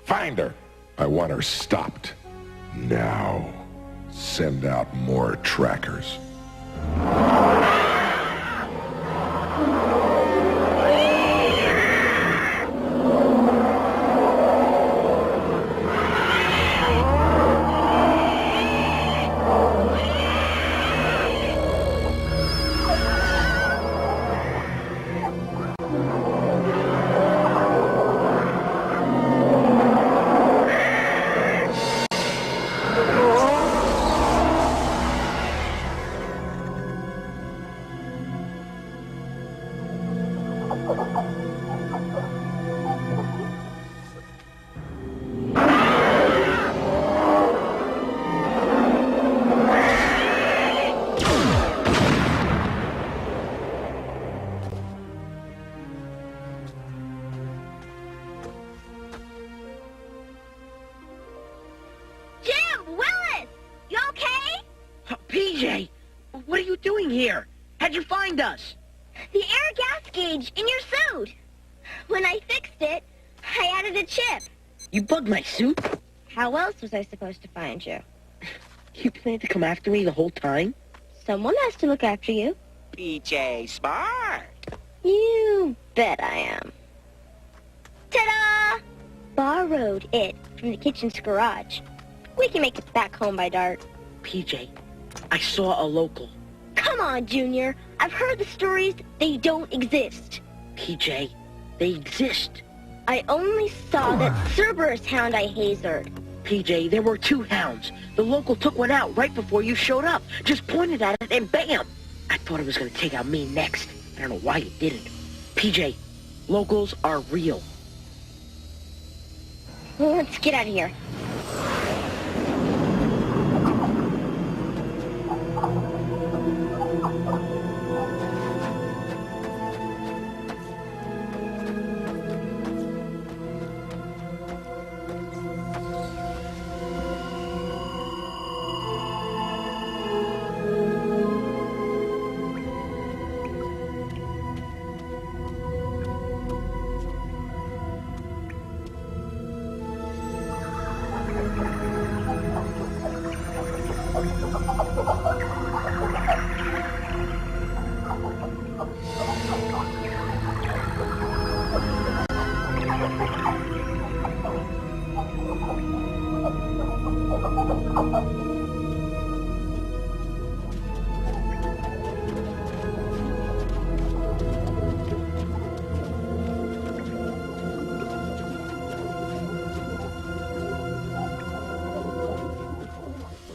[SPEAKER 5] find her. I want her stopped. Now, send out more trackers.
[SPEAKER 18] PJ, what are you doing here? How'd you find us?
[SPEAKER 16] The air gas gauge in your suit. When I fixed it, I added a chip.
[SPEAKER 18] You bugged my suit?
[SPEAKER 16] How else was I supposed to find you?
[SPEAKER 18] You planned to come after me the whole time?
[SPEAKER 16] Someone has to look after you.
[SPEAKER 18] PJ, smart.
[SPEAKER 16] You bet I am. Ta-da! Borrowed it from the kitchen's garage. We can make it back home by dark.
[SPEAKER 18] PJ, I saw a local.
[SPEAKER 16] Come on, Junior. I've heard the stories. They don't exist.
[SPEAKER 18] PJ, they exist.
[SPEAKER 16] I only saw that Cerberus hound I hazered.
[SPEAKER 18] PJ, there were 2 hounds. The local took one out right before you showed up. Just pointed at it and bam! I thought it was going to take out me next. I don't know why it didn't. PJ, locals are real.
[SPEAKER 16] Let's get out of here.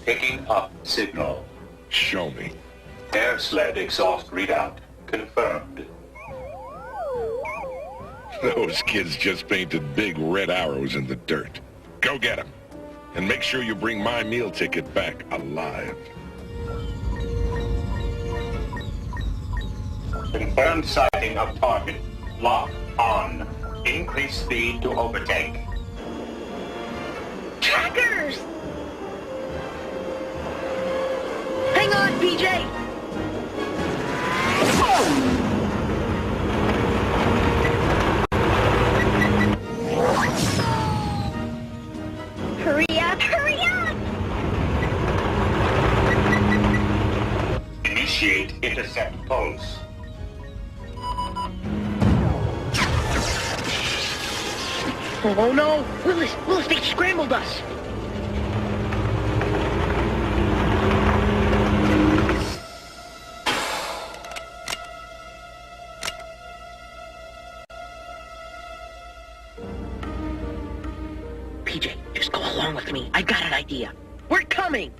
[SPEAKER 2] Picking up signal.
[SPEAKER 5] Show me.
[SPEAKER 2] Air sled exhaust readout confirmed.
[SPEAKER 5] Those kids just painted big red arrows in the dirt. Go get them. And make sure you bring my meal ticket back alive.
[SPEAKER 2] Confirmed sighting of target. Lock on. Increase speed to overtake.
[SPEAKER 18] Trackers! Hang on, PJ!
[SPEAKER 16] Hurry up, hurry up!
[SPEAKER 2] Initiate intercept pulse.
[SPEAKER 18] Oh no! Willis, they scrambled us! PJ, just go along with me. I got an idea. We're coming!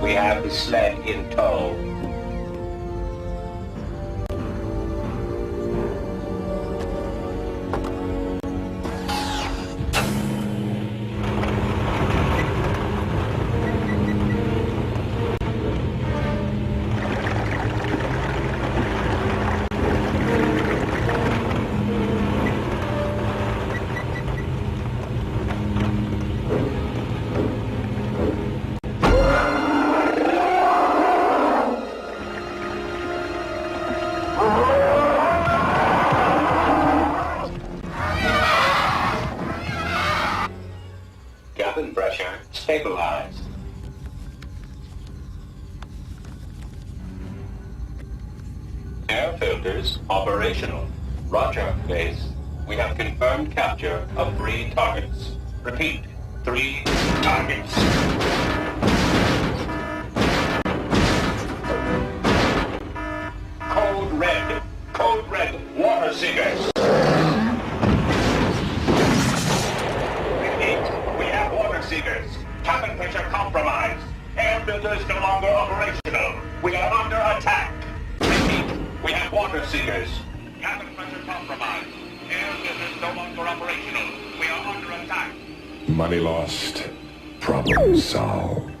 [SPEAKER 2] We have the sled in tow. stabilized. Air filters operational. Roger, base. We have confirmed capture of 3 targets. Repeat, 3 targets. Code red. Code red, water seekers. Repeat, we have water seekers. Cabin pressure compromised. Air filters no longer operational. We are under attack. Repeat, we have water seekers. Cabin pressure compromised. Air filters no longer operational. We are under attack.
[SPEAKER 5] Money lost. Problem solved.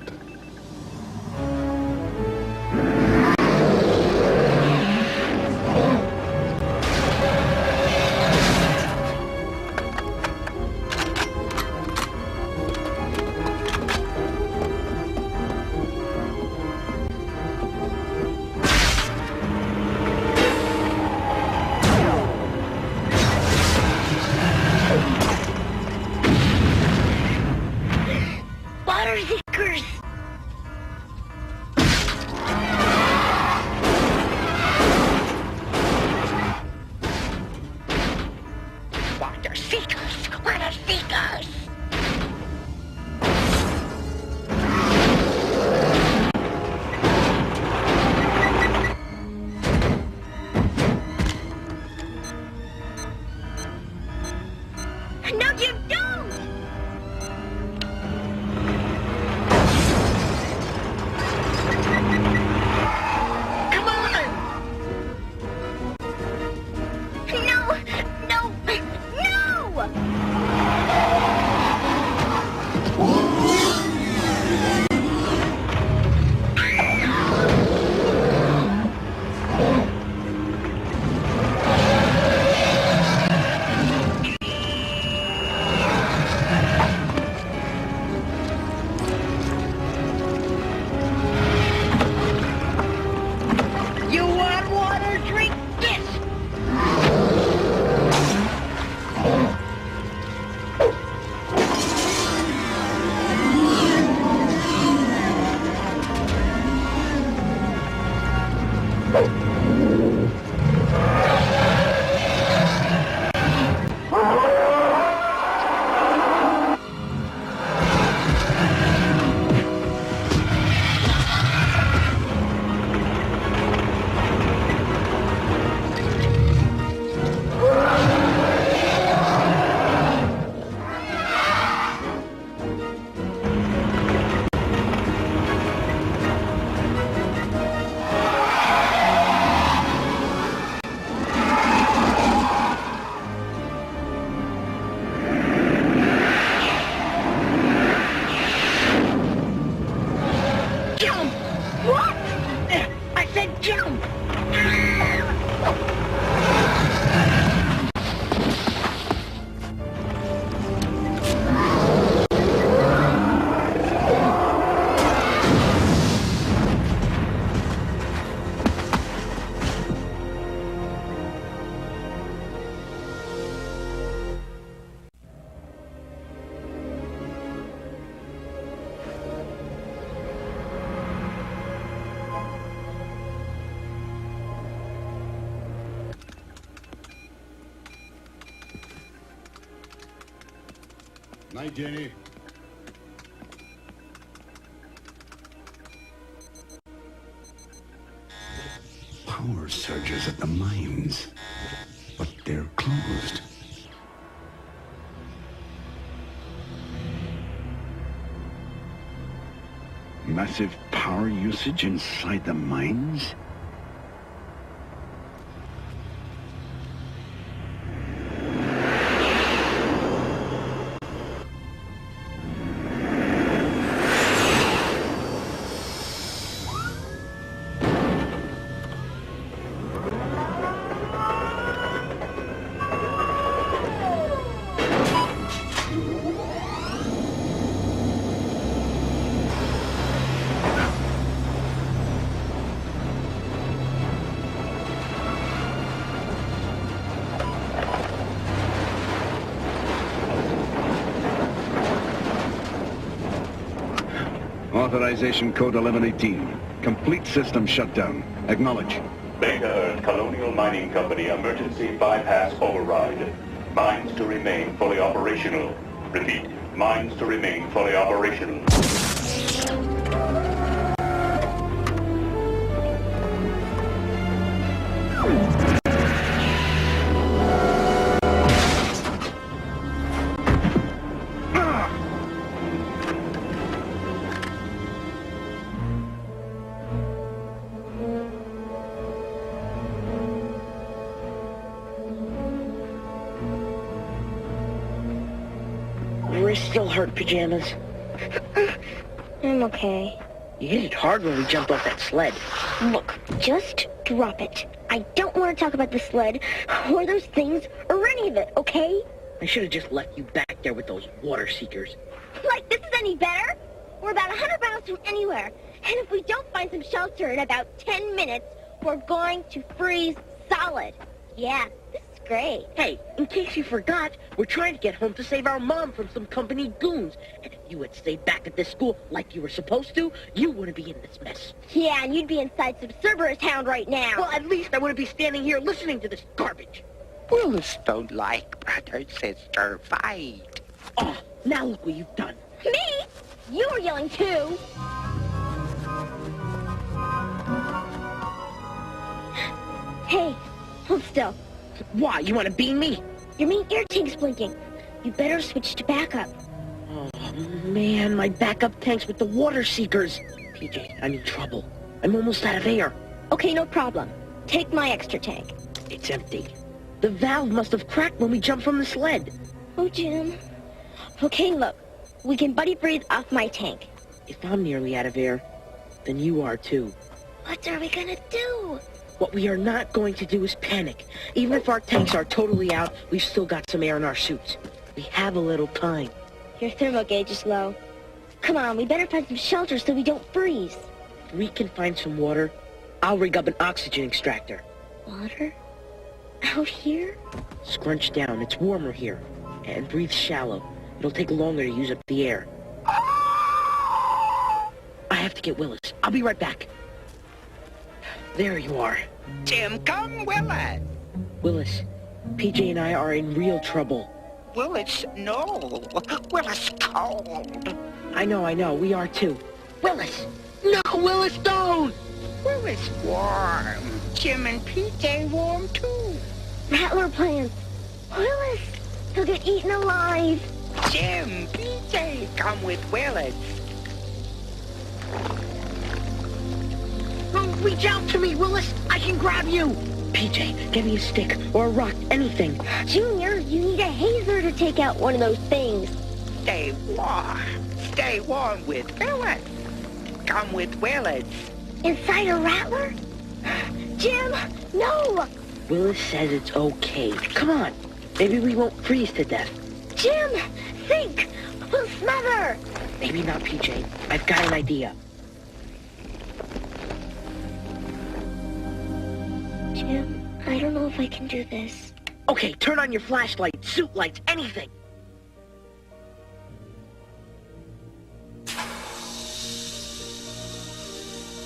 [SPEAKER 16] Water seekers! Water seekers! Water seekers! No, you don't! Come on! No! No! No! You want water? Drink this! Jump! What? I said jump!
[SPEAKER 19] Night, Jenny.
[SPEAKER 6] Power surges at the mines, but they're closed.
[SPEAKER 19] Massive power usage inside the mines? Authorization code 1118. Complete system shutdown. Acknowledge.
[SPEAKER 2] Beta Earth Colonial Mining Company emergency bypass override. Mines to remain fully operational. Repeat, mines to remain fully operational.
[SPEAKER 18] Wrist still hurt, Pajamas.
[SPEAKER 16] I'm okay.
[SPEAKER 18] You hit it hard when we jumped off that sled.
[SPEAKER 16] Look, just drop it. I don't want to talk about the sled, or those things, or any of it, okay?
[SPEAKER 18] I should have just left you back there with those water seekers.
[SPEAKER 16] Like this is any better? We're about 100 miles from anywhere, and if we don't find some shelter in about 10 minutes, we're going to freeze solid. Yeah, this is great.
[SPEAKER 18] Hey, in case you forgot, we're trying to get home to save our mom from some company goons. And if you had stayed back at this school like you were supposed to, you wouldn't be in this mess.
[SPEAKER 16] Yeah, and you'd be inside some Cerberus Hound right now.
[SPEAKER 18] Well, at least I wouldn't be standing here listening to this garbage.
[SPEAKER 7] Willis don't like brother-sister fight.
[SPEAKER 18] Oh, now look what you've done.
[SPEAKER 16] Me? You were yelling too. Hey, hold still.
[SPEAKER 18] Why? You want to beam me?
[SPEAKER 16] Your main air tank's blinking. You better switch to backup.
[SPEAKER 18] Oh, man, my backup tank's with the water seekers. PJ, I'm in trouble. I'm almost out of air.
[SPEAKER 16] Okay, no problem. Take my extra tank.
[SPEAKER 18] It's empty. The valve must have cracked when we jumped from the sled.
[SPEAKER 16] Oh, Jim. Okay, look. We can buddy breathe off my tank.
[SPEAKER 18] If I'm nearly out of air, then you are too.
[SPEAKER 16] What are we gonna do?
[SPEAKER 18] What we are not going to do is panic. Even if our tanks are totally out, we've still got some air in our suits. We have a little time.
[SPEAKER 16] Your thermo gauge is low. Come on, we better find some shelter so we don't freeze.
[SPEAKER 18] If we can find some water, I'll rig up an oxygen extractor.
[SPEAKER 16] Water? Out here?
[SPEAKER 18] Scrunch down. It's warmer here. And breathe shallow. It'll take longer to use up the air. I have to get Willis. I'll be right back. There you are.
[SPEAKER 7] Jim, come, Willis.
[SPEAKER 18] Willis, PJ and I are in real trouble.
[SPEAKER 7] Willis, no. Willis cold.
[SPEAKER 18] I know. We are too. Willis! No, Willis, don't!
[SPEAKER 7] Willis warm. Jim and PJ warm too.
[SPEAKER 16] Rattler plans. Willis, he'll get eaten alive.
[SPEAKER 7] Jim, PJ, come with Willis.
[SPEAKER 18] Oh, reach out to me, Willis. I can grab you. PJ, give me a stick or a rock, anything.
[SPEAKER 16] Junior, you need a hazer to take out one of those things.
[SPEAKER 7] Stay warm. Stay warm with Willis. Come with Willis.
[SPEAKER 16] Inside a rattler? Jim, no!
[SPEAKER 18] Willis says it's okay. Come on. Maybe we won't freeze to death.
[SPEAKER 16] Jim, think! We'll smother!
[SPEAKER 18] Maybe not, PJ. I've got an idea.
[SPEAKER 16] Jim, I don't know if I can do this.
[SPEAKER 18] Okay, turn on your flashlight, suit lights, anything.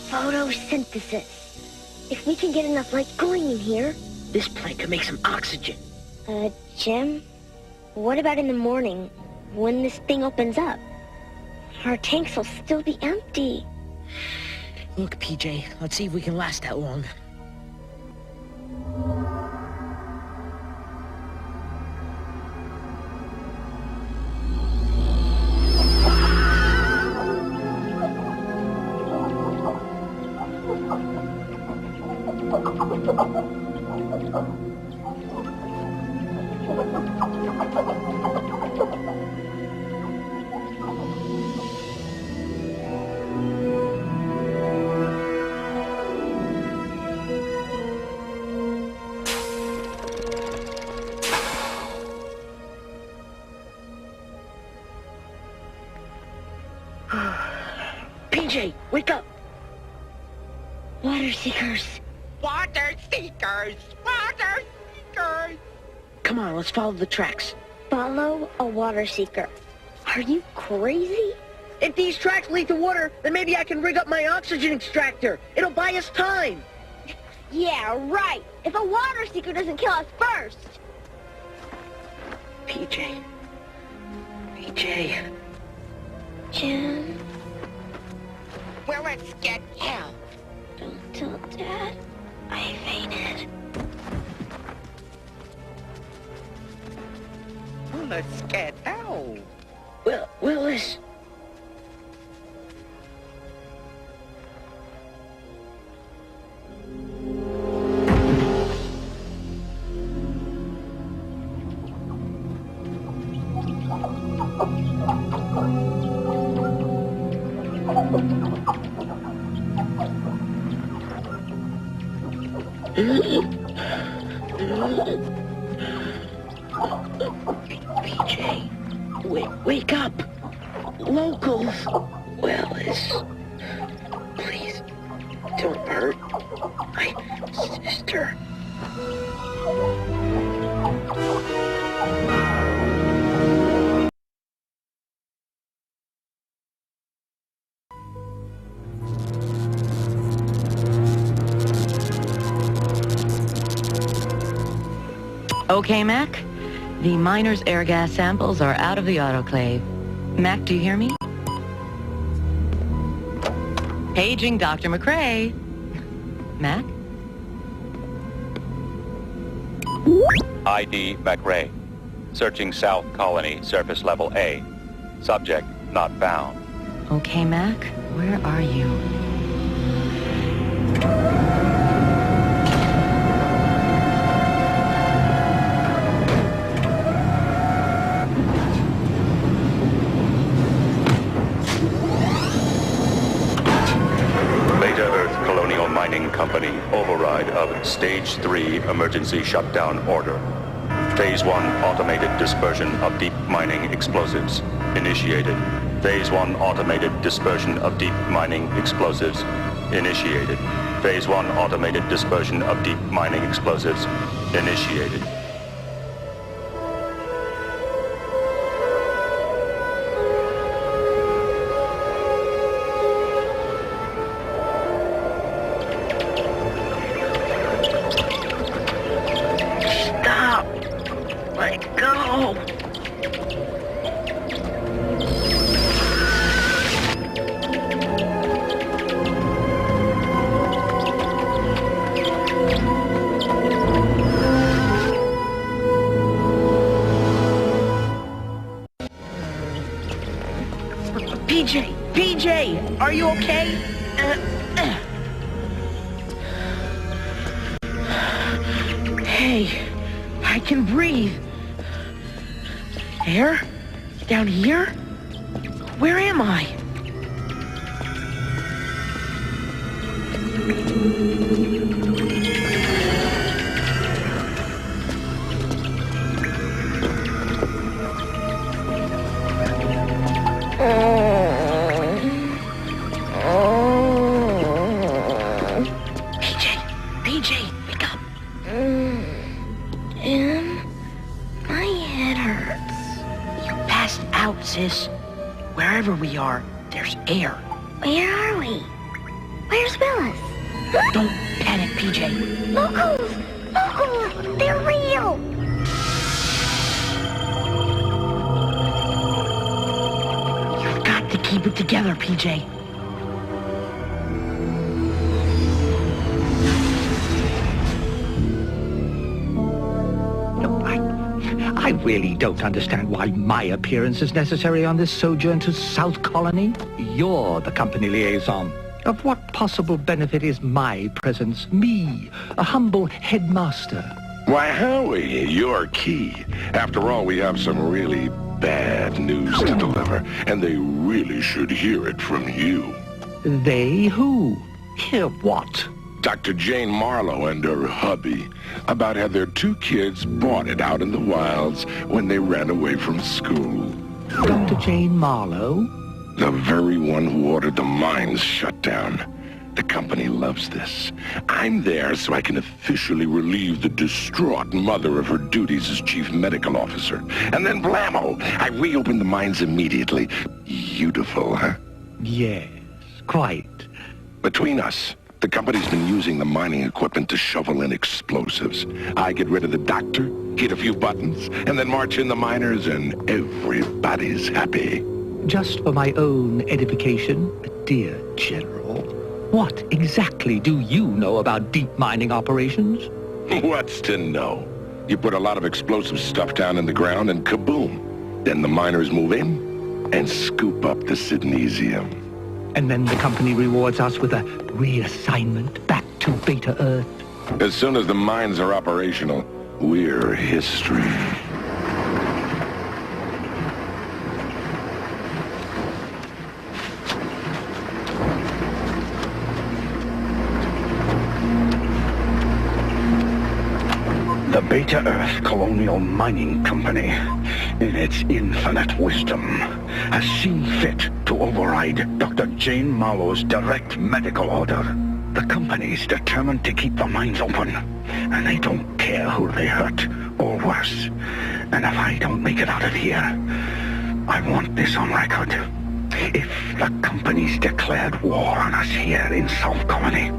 [SPEAKER 16] Photosynthesis. If we can get enough light going in here...
[SPEAKER 18] This plant could make some oxygen.
[SPEAKER 16] Jim? What about in the morning, when this thing opens up? Our tanks will still be empty.
[SPEAKER 18] Look, PJ, let's see if we can last that long. PJ, wake up!
[SPEAKER 16] Water seekers!
[SPEAKER 7] Water seekers! Water seekers!
[SPEAKER 18] Come on, let's follow the tracks.
[SPEAKER 16] Follow a water seeker. Are you crazy?
[SPEAKER 18] If these tracks lead to water, then maybe I can rig up my oxygen extractor. It'll buy us time.
[SPEAKER 16] Yeah, right. If a water seeker doesn't kill us first.
[SPEAKER 18] PJ.
[SPEAKER 16] Jim.
[SPEAKER 7] Well, let's get out.
[SPEAKER 16] Don't tell Dad. I fainted.
[SPEAKER 7] Well, let's get out.
[SPEAKER 18] Willis. PJ, wake up! Locals! Willis, please, don't hurt my sister.
[SPEAKER 17] Okay, Mac. The miner's air gas samples are out of the autoclave. Mac, do you hear me? Paging Dr. McRae. Mac?
[SPEAKER 3] ID McRae. Searching South Colony, surface level A. Subject not found.
[SPEAKER 17] Okay, Mac. Where are you?
[SPEAKER 3] Mining Company override of Stage 3 emergency shutdown order. Phase 1 automated dispersion of deep mining explosives initiated. Phase 1 automated dispersion of deep mining explosives initiated. Phase 1 automated dispersion of deep mining explosives initiated.
[SPEAKER 18] PJ, are you okay? Hey, I can breathe. Air? Down here? Where am I? PJ, wake up.
[SPEAKER 16] Jim, my head hurts.
[SPEAKER 18] You passed out, sis. Wherever we are, there's air.
[SPEAKER 16] Where are we? Where's Willis?
[SPEAKER 18] Don't panic, PJ.
[SPEAKER 16] Locals! Locals! They're real!
[SPEAKER 18] You've got to keep it together, PJ.
[SPEAKER 22] I really don't understand why my appearance is necessary on this sojourn to South Colony. You're the company liaison. Of what possible benefit is my presence? Me, a humble headmaster.
[SPEAKER 5] Why, Howie, you're key. After all, we have some really bad news to deliver, and they really should hear it from you.
[SPEAKER 22] They who? Hear what?
[SPEAKER 5] Dr. Jane Marlowe and her hubby about how their 2 kids bought it out in the wilds when they ran away from school.
[SPEAKER 22] Dr. Jane Marlowe?
[SPEAKER 5] The very one who ordered the mines shut down. The company loves this. I'm there so I can officially relieve the distraught mother of her duties as chief medical officer. And then blammo! I reopen the mines immediately. Beautiful, huh?
[SPEAKER 22] Yes, quite.
[SPEAKER 5] Between us, the company's been using the mining equipment to shovel in explosives. I get rid of the doctor, hit a few buttons, and then march in the miners, and everybody's happy.
[SPEAKER 22] Just for my own edification, dear General, what exactly do you know about deep mining operations?
[SPEAKER 5] What's to know? You put a lot of explosive stuff down in the ground and kaboom. Then the miners move in and scoop up the Sydnesium.
[SPEAKER 22] And then the company rewards us with a reassignment back to Beta Earth.
[SPEAKER 5] As soon as the mines are operational, we're history.
[SPEAKER 13] The Beta Earth Colonial Mining Company, in its infinite wisdom, has seen fit to override Dr. Jane Marlowe's direct medical order. The company's determined to keep the mines open, and they don't care who they hurt, or worse. And if I don't make it out of here, I want this on record. If the company's declared war on us here in South Colony,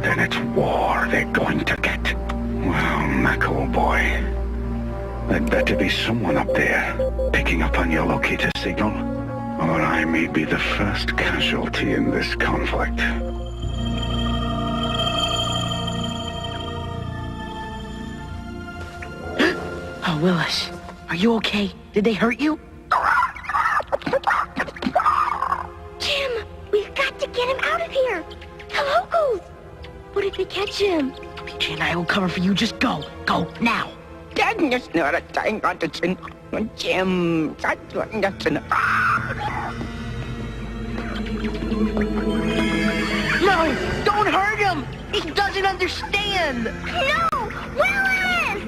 [SPEAKER 13] then it's war they're going to get. Well, Mac, old boy, there'd better be someone up there picking up on your locator signal, or I may be the first casualty in this conflict.
[SPEAKER 18] Oh, Willis, are you okay? Did they hurt you?
[SPEAKER 16] Jim, we've got to get him out of here. The locals. What if they catch him?
[SPEAKER 18] PJ and I will cover for you. Just go. Go, now.
[SPEAKER 7] Jim,
[SPEAKER 18] No, don't hurt him. He doesn't understand.
[SPEAKER 16] No, Willis!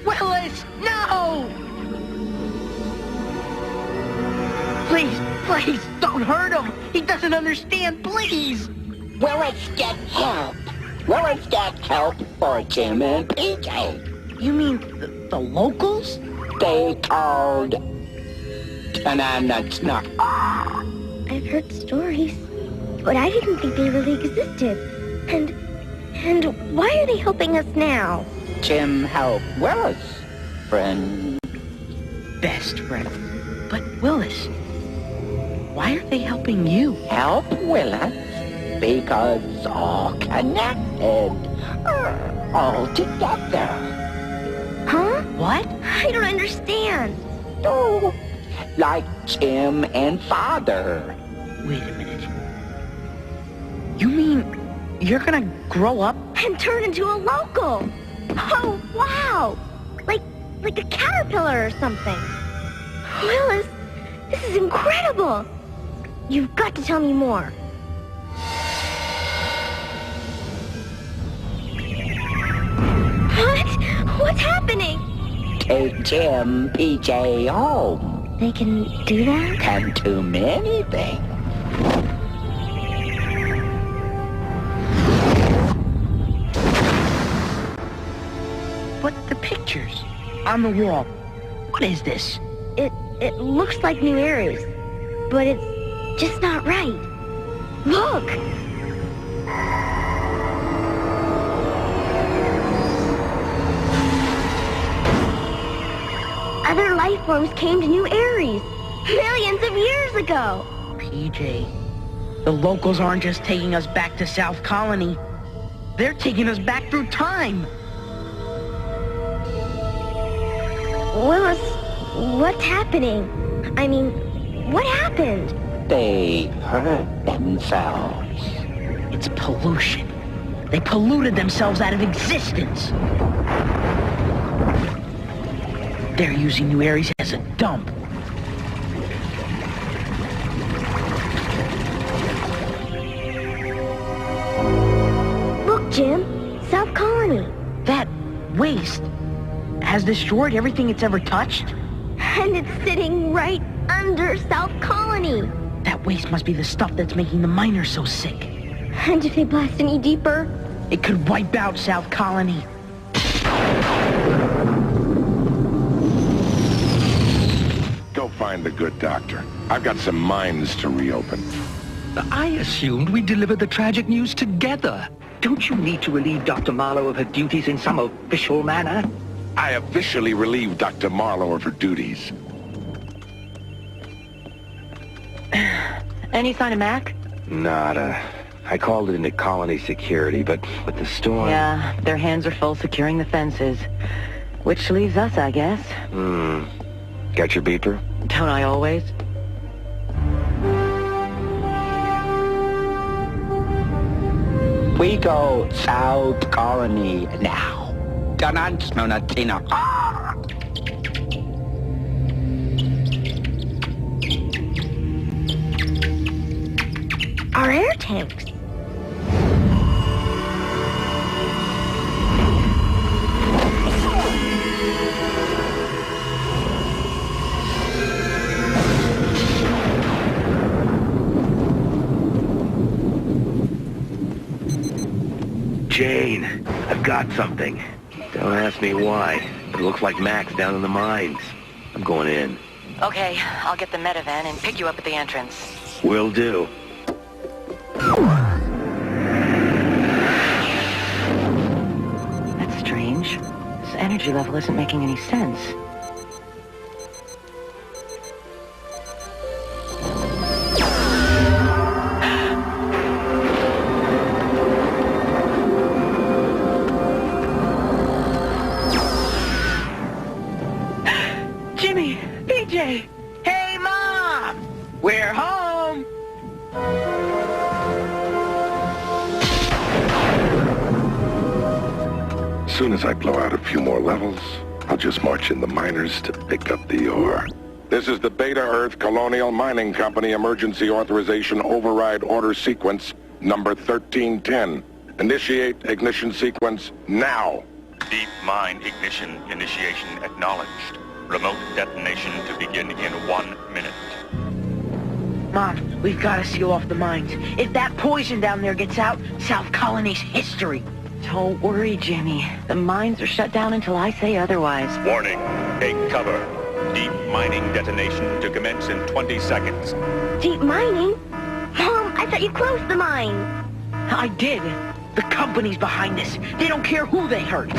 [SPEAKER 18] Willis, no! Please, don't hurt him. He doesn't understand, please.
[SPEAKER 7] Willis, get help. Willis, get help for Jim and PJ.
[SPEAKER 18] You mean the locals?
[SPEAKER 7] They called banana snuff.
[SPEAKER 16] I've heard stories, but I didn't think they really existed. And why are they helping us now?
[SPEAKER 7] Jim helped Willis, friend.
[SPEAKER 18] Best friend. But Willis, why are they helping you?
[SPEAKER 7] Help Willis? Because all connected. All together.
[SPEAKER 16] Huh?
[SPEAKER 18] What?
[SPEAKER 16] I don't understand.
[SPEAKER 7] Oh, like Jim and Father.
[SPEAKER 18] Wait a minute. You mean you're gonna grow up?
[SPEAKER 16] And turn into a local. Oh, wow. Like a caterpillar or something. Willis, this is incredible. You've got to tell me more. What? What's happening?
[SPEAKER 7] Take Jim, PJ home.
[SPEAKER 16] They can do that?
[SPEAKER 7] Can do many things.
[SPEAKER 18] But the pictures on the wall, what is this?
[SPEAKER 16] It looks like New Aries, but it's just not right. Look! Other life forms came to New Aries millions of years ago.
[SPEAKER 18] PJ, the locals aren't just taking us back to South Colony. They're taking us back through time.
[SPEAKER 16] Willis, what's happening? I mean, what happened?
[SPEAKER 7] They hurt themselves.
[SPEAKER 18] It's pollution. They polluted themselves out of existence. They're using New Aries as a dump.
[SPEAKER 16] Look, Jim. South Colony.
[SPEAKER 18] That waste has destroyed everything it's ever touched.
[SPEAKER 16] And it's sitting right under South Colony.
[SPEAKER 18] That That waste must be the stuff that's making the miners so sick.
[SPEAKER 16] And if they blast any deeper?
[SPEAKER 18] It could wipe out South Colony.
[SPEAKER 5] Go find the good doctor. I've got some mines to reopen.
[SPEAKER 22] I assumed we delivered the tragic news together. Don't you need to relieve Dr. Marlowe of her duties in some official manner?
[SPEAKER 5] I officially relieved Dr. Marlowe of her duties.
[SPEAKER 17] Any sign of Mac?
[SPEAKER 6] Nada. I called it into colony security, but with the storm...
[SPEAKER 17] Yeah, their hands are full securing the fences. Which leaves us, I guess.
[SPEAKER 6] Got your beeper?
[SPEAKER 17] Don't I always?
[SPEAKER 7] We go South Colony now.
[SPEAKER 16] Our air tanks.
[SPEAKER 6] Jane, I've got something. Don't ask me why, but it looks like Mac's down in the mines. I'm going in.
[SPEAKER 9] Okay, I'll get the metavan and pick you up at the entrance.
[SPEAKER 6] Will do.
[SPEAKER 17] That's strange. This energy level isn't making any sense.
[SPEAKER 18] Jimmy! PJ! Hey, Mom! We're home!
[SPEAKER 5] As soon as I blow out a few more levels, I'll just march in the miners to pick up the ore. This is the Beta Earth Colonial Mining Company Emergency Authorization Override Order Sequence number 1310. Initiate ignition sequence now.
[SPEAKER 3] Deep mine ignition initiation acknowledged. Remote detonation to begin in 1 minute.
[SPEAKER 18] Mom, we've got to seal off the mines. If that poison down there gets out, South Colony's history.
[SPEAKER 17] Don't worry, Jimmy. The mines are shut down until I say otherwise.
[SPEAKER 3] Warning. Take cover. Deep mining detonation to commence in 20 seconds.
[SPEAKER 16] Deep mining? Mom, I thought you closed the mine.
[SPEAKER 18] I did. The company's behind this. They don't care who they hurt.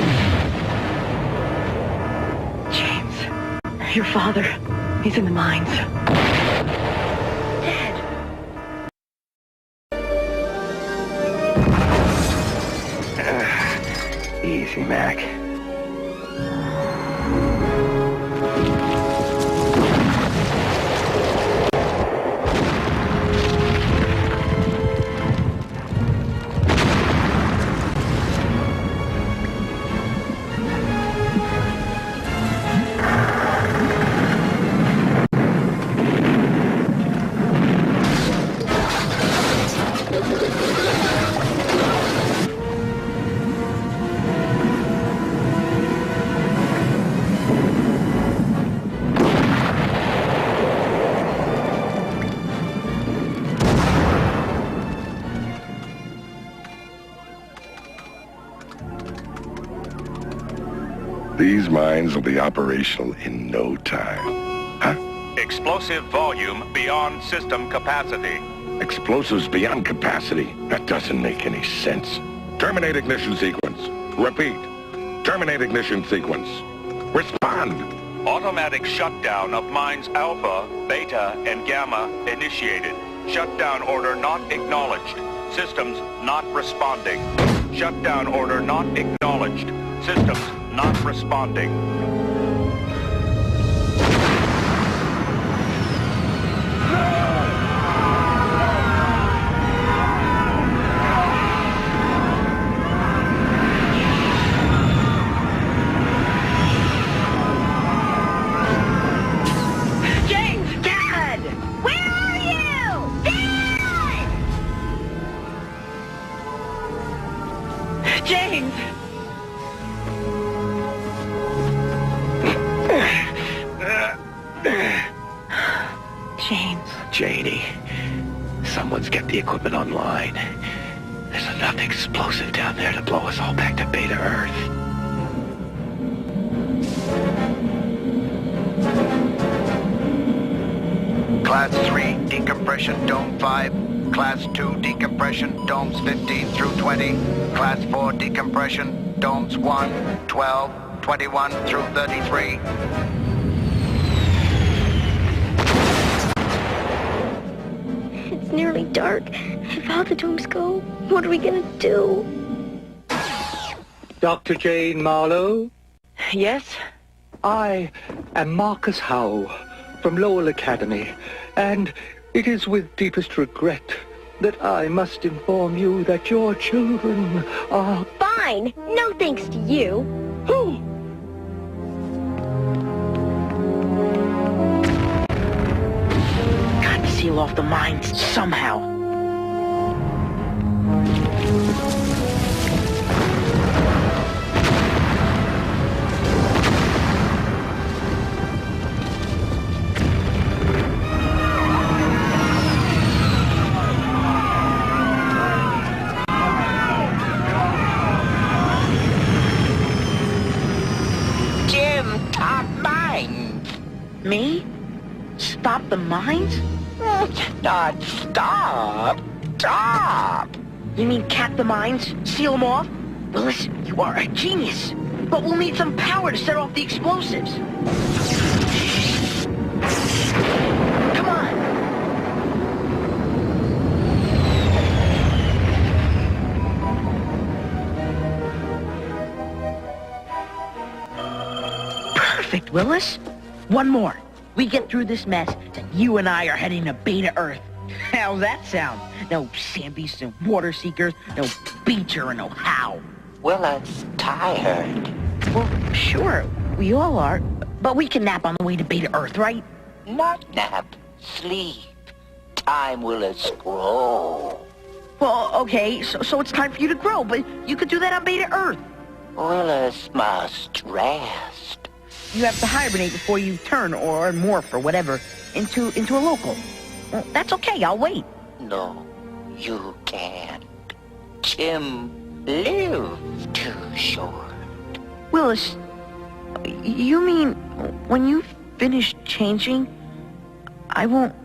[SPEAKER 17] Your father, he's in the mines.
[SPEAKER 6] Easy, Mac.
[SPEAKER 5] These mines will be operational in no time. Huh?
[SPEAKER 3] Explosive volume beyond system capacity.
[SPEAKER 5] Explosives beyond capacity? That doesn't make any sense. Terminate ignition sequence. Repeat. Terminate ignition sequence. Respond.
[SPEAKER 3] Automatic shutdown of mines Alpha, Beta, and Gamma initiated. Shutdown order not acknowledged. Systems not responding. Shutdown order not acknowledged. Systems not responding.
[SPEAKER 16] James! Dad! Where are you? Dad!
[SPEAKER 18] James!
[SPEAKER 17] James.
[SPEAKER 6] Janie,
[SPEAKER 22] someone's get the equipment online. There's enough explosive down there to blow us all back to Beta Earth.
[SPEAKER 8] Class 3, decompression, dome 5. Class 2, decompression, domes 15 through 20. Class 4, decompression, domes 1, 12, 21 through 33.
[SPEAKER 16] It's nearly dark. If all the domes go, what are we gonna do?
[SPEAKER 22] Dr. Jane Marlowe?
[SPEAKER 18] Yes?
[SPEAKER 22] I am Marcus Howe from Lowell Academy, and it is with deepest regret that I must inform you that your children are...
[SPEAKER 16] Fine! No thanks to you!
[SPEAKER 22] Who?
[SPEAKER 18] Gotta seal off the mines somehow. Me? Stop the mines?
[SPEAKER 7] Not stop. Stop.
[SPEAKER 18] You mean cap the mines? Seal them off? Willis, you are a genius. But we'll need some power to set off the explosives. Come on. Perfect, Willis. One more. We get through this mess, and you and I are heading to Beta Earth. How's that sound? No sand beasts and water seekers, no Beecher and no Howe.
[SPEAKER 7] Willis, tired.
[SPEAKER 18] Well, sure, we all are, but we can nap on the way to Beta Earth, right?
[SPEAKER 7] Not nap. Sleep. Time, Willis, grow.
[SPEAKER 18] Well, okay, so it's time for you to grow, but you could do that on Beta Earth.
[SPEAKER 7] Willis must rest.
[SPEAKER 18] You have to hibernate before you turn or morph or whatever into a local. Well, that's okay, I'll wait.
[SPEAKER 7] No, you can't. Jim lived too short.
[SPEAKER 18] Willis, you mean when you finish changing, I won't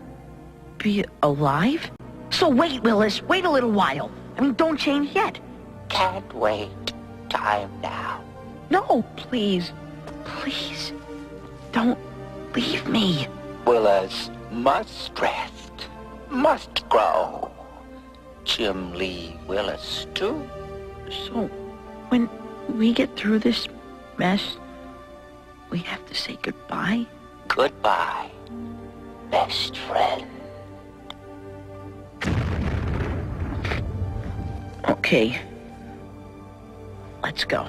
[SPEAKER 18] be alive? So wait, Willis, wait a little while. I mean, don't change yet.
[SPEAKER 7] Can't wait. Time now.
[SPEAKER 18] No, please. Please, don't leave me.
[SPEAKER 7] Willis must rest, must grow. Jim Lee Willis, too.
[SPEAKER 18] So, when we get through this mess, we have to say goodbye?
[SPEAKER 7] Goodbye, best friend.
[SPEAKER 18] Okay. Let's go.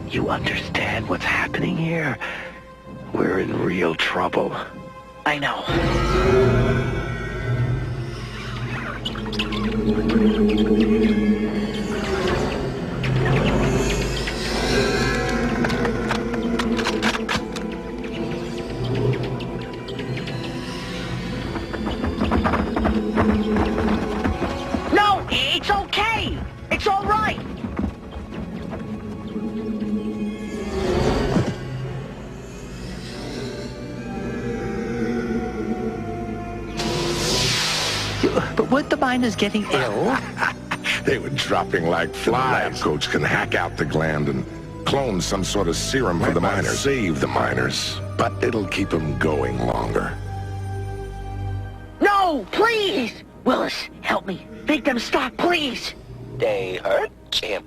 [SPEAKER 22] You understand what's happening here? We're in real trouble.
[SPEAKER 18] I know. No, it's okay. It's all right.
[SPEAKER 22] But weren't the miners getting ill?
[SPEAKER 5] They were dropping like flies. The lab coach can hack out the gland and clone some sort of serum for the miners. Save the miners, but it'll keep them going longer.
[SPEAKER 18] No, please! Willis, help me. Make them stop, please.
[SPEAKER 7] They hurt Jim.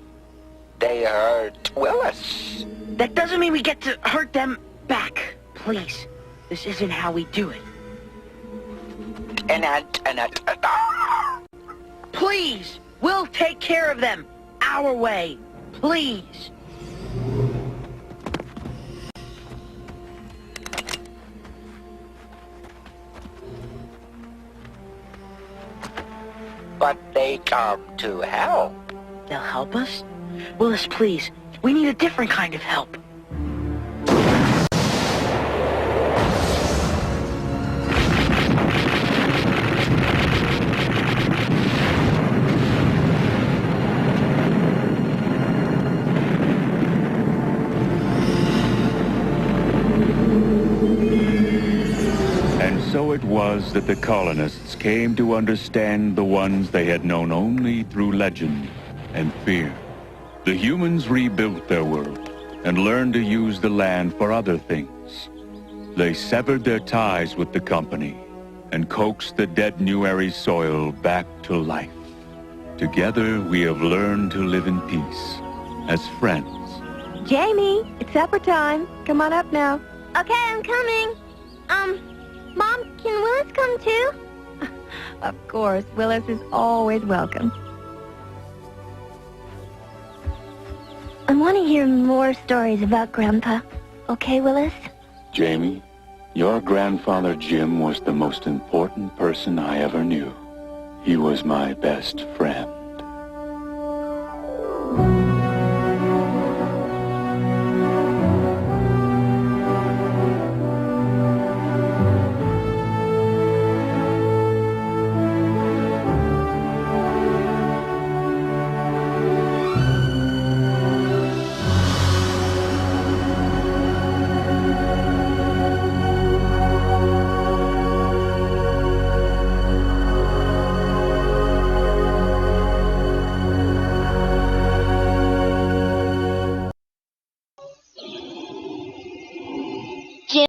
[SPEAKER 7] they hurt Willis.
[SPEAKER 18] That doesn't mean we get to hurt them back. Please, this isn't how we do it. Please, we'll take care of them our way. Please.
[SPEAKER 7] But they come to help.
[SPEAKER 18] They'll help us? Willis, please. We need a different kind of help.
[SPEAKER 3] And so it was that the colonists came to understand the ones they had known only through legend and fear. The humans rebuilt their world and learned to use the land for other things. They severed their ties with the company and coaxed the dead New Ares soil back to life. Together we have learned to live in peace as friends.
[SPEAKER 1] Jamie, it's supper time. Come on up now.
[SPEAKER 16] Okay, I'm coming. Mom, can Willis come too?
[SPEAKER 1] Of course, Willis is always welcome.
[SPEAKER 16] I want to hear more stories about Grandpa. Okay, Willis?
[SPEAKER 3] Jamie, your grandfather Jim was the most important person I ever knew. He was my best friend.